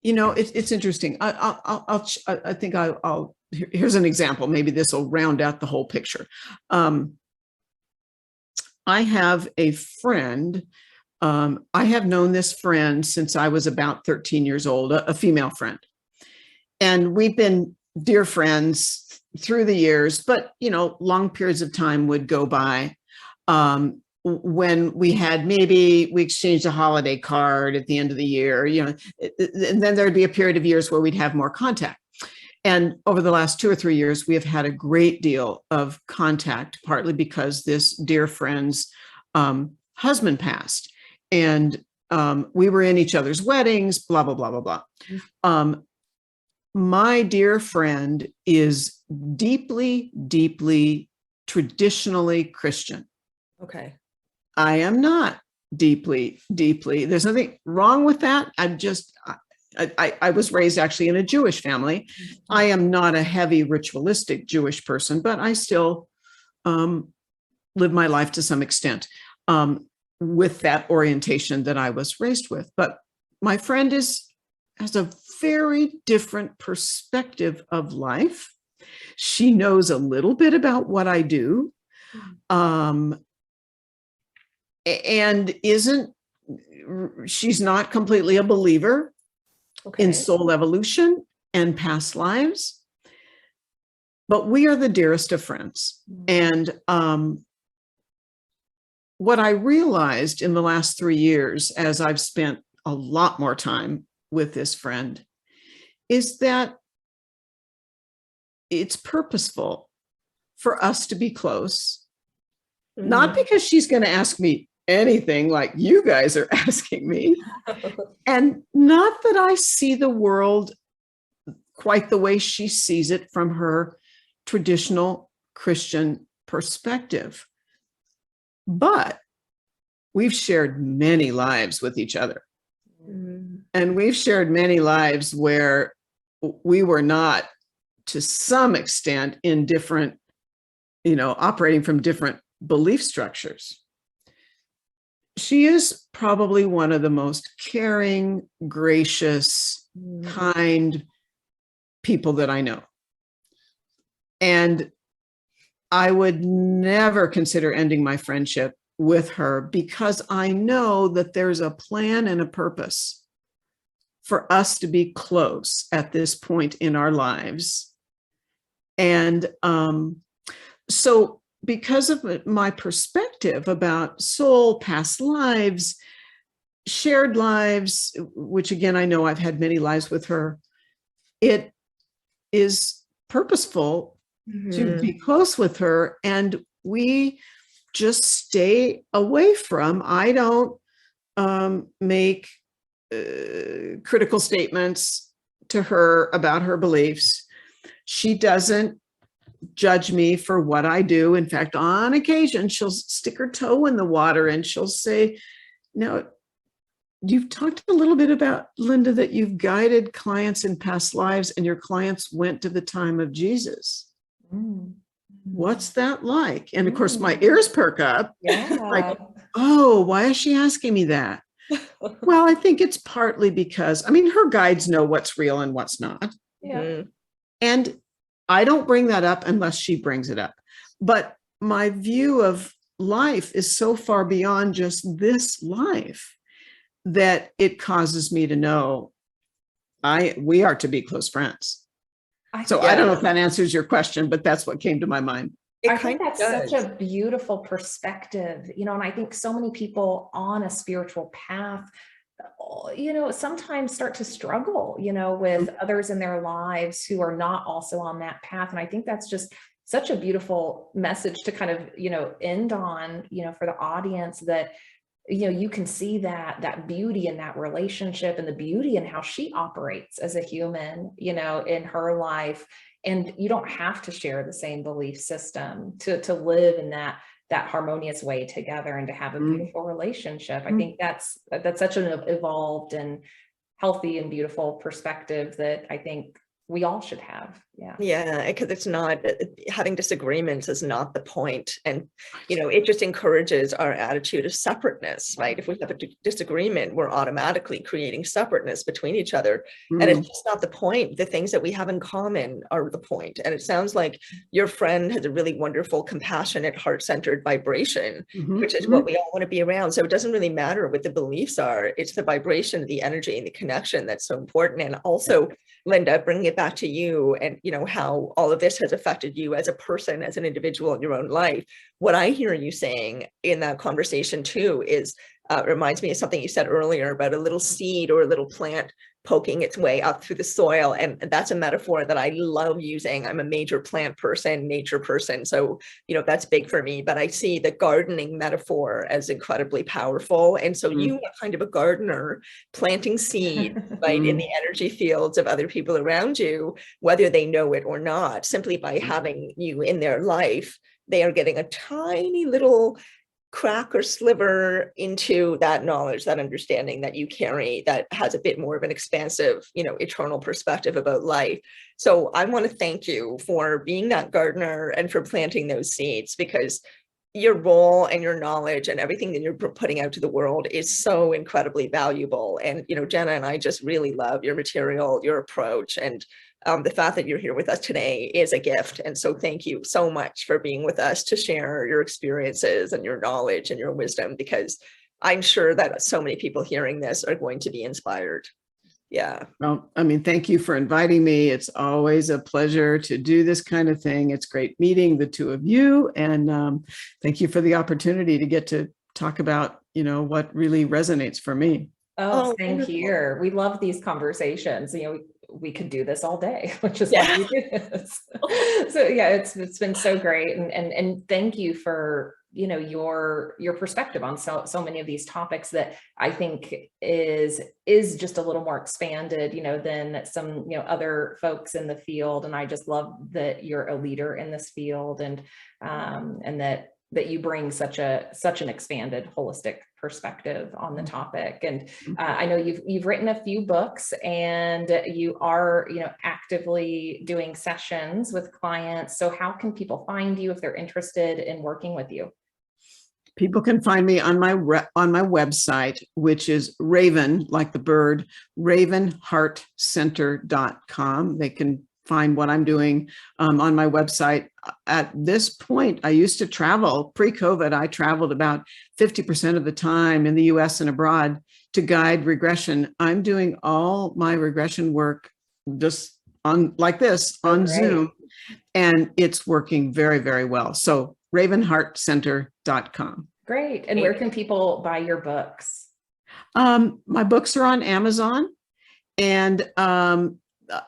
it's interesting. I think I'll here's an example. Maybe this will round out the whole picture. I have a friend. I have known this friend since I was about 13 years old, a female friend. And we've been dear friends through the years, but, long periods of time would go by when we exchanged a holiday card at the end of the year, and then there'd be a period of years where we'd have more contact. And over the last 2 or 3 years, we have had a great deal of contact, partly because this dear friend's husband passed. And we were in each other's weddings, blah, blah, blah, blah, blah. My dear friend is deeply, deeply traditionally Christian. Okay. I am not deeply, deeply. There's nothing wrong with that. I was raised actually in a Jewish family. I am not a heavy ritualistic Jewish person, but I still live my life to some extent with that orientation that I was raised with. But my friend has a very different perspective of life. She knows a little bit about what I do, and she's not completely a believer in soul evolution and past lives, but we are the dearest of friends. And what I realized in the last 3 years, as I've spent a lot more time with this friend, is that it's purposeful for us to be close, not because she's going to ask me anything like you guys are asking me, and not that I see the world quite the way she sees it from her traditional Christian perspective. But we've shared many lives with each other. And we've shared many lives where we were not, to some extent, in different, operating from different belief structures. She is probably one of the most caring, gracious, kind people that I know. And I would never consider ending my friendship with her, because I know that there's a plan and a purpose for us to be close at this point in our lives. And so because of my perspective about soul, past lives, shared lives, which again, I know I've had many lives with her, it is purposeful to be close with her. And we just stay away from, I don't make critical statements to her about her beliefs. She doesn't judge me for what I do. In fact, on occasion, she'll stick her toe in the water and she'll say, "Now, you've talked a little bit about, Linda, that you've guided clients in past lives and your clients went to the time of Jesus. What's that like?" And of course, my ears perk up. Like, oh, why is she asking me that? Well, I think it's partly because, her guides know what's real and what's not. And I don't bring that up unless she brings it up. But my view of life is so far beyond just this life that it causes me to know we are to be close friends. So I don't know if that answers your question, but that's what came to my mind. I think that's such a beautiful perspective, and I think so many people on a spiritual path, sometimes start to struggle, with others in their lives who are not also on that path. And I think that's just such a beautiful message to kind of, end on, for the audience, that, you can see that beauty in that relationship and the beauty in how she operates as a human, in her life. And you don't have to share the same belief system to live in that harmonious way together and to have a beautiful relationship. I think that's such an evolved and healthy and beautiful perspective that I think we all should have. Yeah, because it's not, having disagreements is not the point. And, it just encourages our attitude of separateness, right? If we have a disagreement, we're automatically creating separateness between each other. And it's just not the point. The things that we have in common are the point. And it sounds like your friend has a really wonderful, compassionate, heart-centered vibration, which is what we all want to be around. So it doesn't really matter what the beliefs are. It's the vibration, the energy, and the connection that's so important. And also, Linda, bringing it back to you and, how all of this has affected you as a person, as an individual in your own life. What I hear you saying in that conversation too is, reminds me of something you said earlier about a little seed or a little plant poking its way up through the soil. And that's a metaphor that I love using. I'm a major plant person, nature person. So, that's big for me, but I see the gardening metaphor as incredibly powerful. And so you are kind of a gardener planting seed, right, in the energy fields of other people around you, whether they know it or not. Simply by having you in their life, they are getting a tiny little crack or sliver into that knowledge, that understanding that you carry that has a bit more of an expansive, eternal perspective about life. So I want to thank you for being that gardener and for planting those seeds, because your role and your knowledge and everything that you're putting out to the world is so incredibly valuable. And, Jenna and I just really love your material, your approach, and the fact that you're here with us today is a gift. And so thank you so much for being with us to share your experiences and your knowledge and your wisdom, because I'm sure that so many people hearing this are going to be inspired. Yeah. Well, thank you for inviting me. It's always a pleasure to do this kind of thing. It's great meeting the two of you. And thank you for the opportunity to get to talk about, what really resonates for me. Oh, same here. We love these conversations. We could do this all day, which is why we do this. So yeah, it's been so great. And thank you for your perspective on so many of these topics that I think is just a little more expanded, than some, other folks in the field. And I just love that you're a leader in this field, and that you bring such an expanded, holistic perspective on the topic. And I know you've written a few books, and you are, actively doing sessions with clients. So how can people find you if they're interested in working with you? People can find me on my website, which is Raven, like the bird, ravenheartcenter.com. They can find what I'm doing on my website. At this point, I used to travel. Pre-COVID, I traveled about 50% of the time in the US and abroad to guide regression. I'm doing all my regression work just on like this on Zoom, and it's working very, very well. So ravenheartcenter.com. Great. And where can people buy your books? My books are on Amazon, and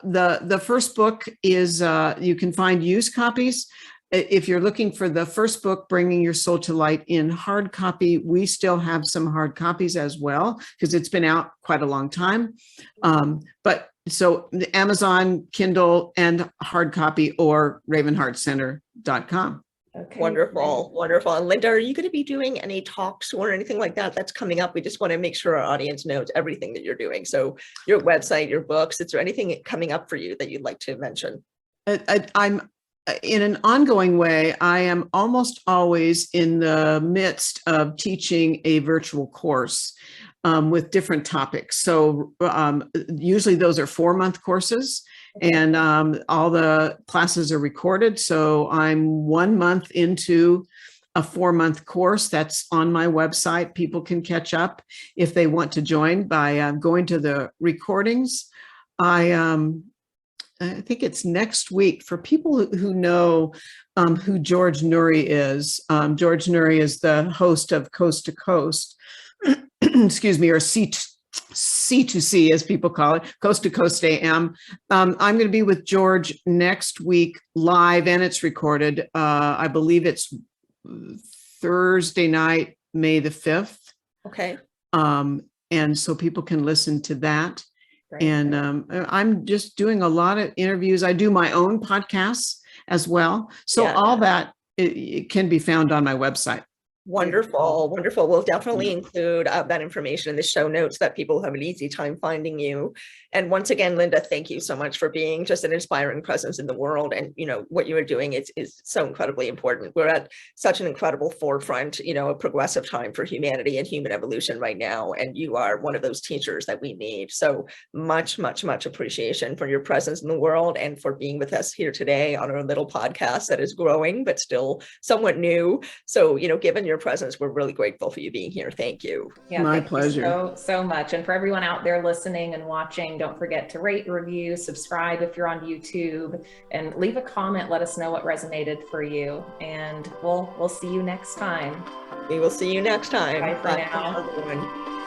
the first book is you can find used copies. If you're looking for the first book, Bringing Your Soul to Light, in hard copy, we still have some hard copies as well, because it's been out quite a long time. But so the Amazon, Kindle, and hard copy, or ravenheartcenter.com. Okay, wonderful. And Linda, are you going to be doing any talks or anything like that that's coming up? We just want to make sure our audience knows everything that you're doing. So your website, your books, is there anything coming up for you that you'd like to mention? I'm in an ongoing way. I am almost always in the midst of teaching a virtual course with different topics. So usually those are 4-month courses, and all the classes are recorded. So I'm 1 month into a 4-month course that's on my website. People can catch up if they want to join by going to the recordings. I think it's next week. For people who know who George Noory is, George Noory is the host of Coast to Coast, excuse me, or C2C, as people call it, Coast to Coast AM. I'm going to be with George next week live, and it's recorded. I believe it's Thursday night, May the 5th. Okay. And so people can listen to that. Great. And I'm just doing a lot of interviews. I do my own podcasts as well. So all that it can be found on my website. Wonderful. We'll definitely include that information in the show notes so that people have an easy time finding you. And once again, Linda, thank you so much for being just an inspiring presence in the world. And, what you are doing is so incredibly important. We're at such an incredible forefront, a progressive time for humanity and human evolution right now. And you are one of those teachers that we need. So much, much, much appreciation for your presence in the world and for being with us here today on our little podcast that is growing, but still somewhat new. So, given your presence, we're really grateful for you being here. Thank you. Yeah, my thank pleasure. You so much. And for everyone out there listening and watching, don't forget to rate, review, subscribe if you're on YouTube, and leave a comment. Let us know what resonated for you. And we'll see you next time. We will see you next time. Bye for now. Everyone.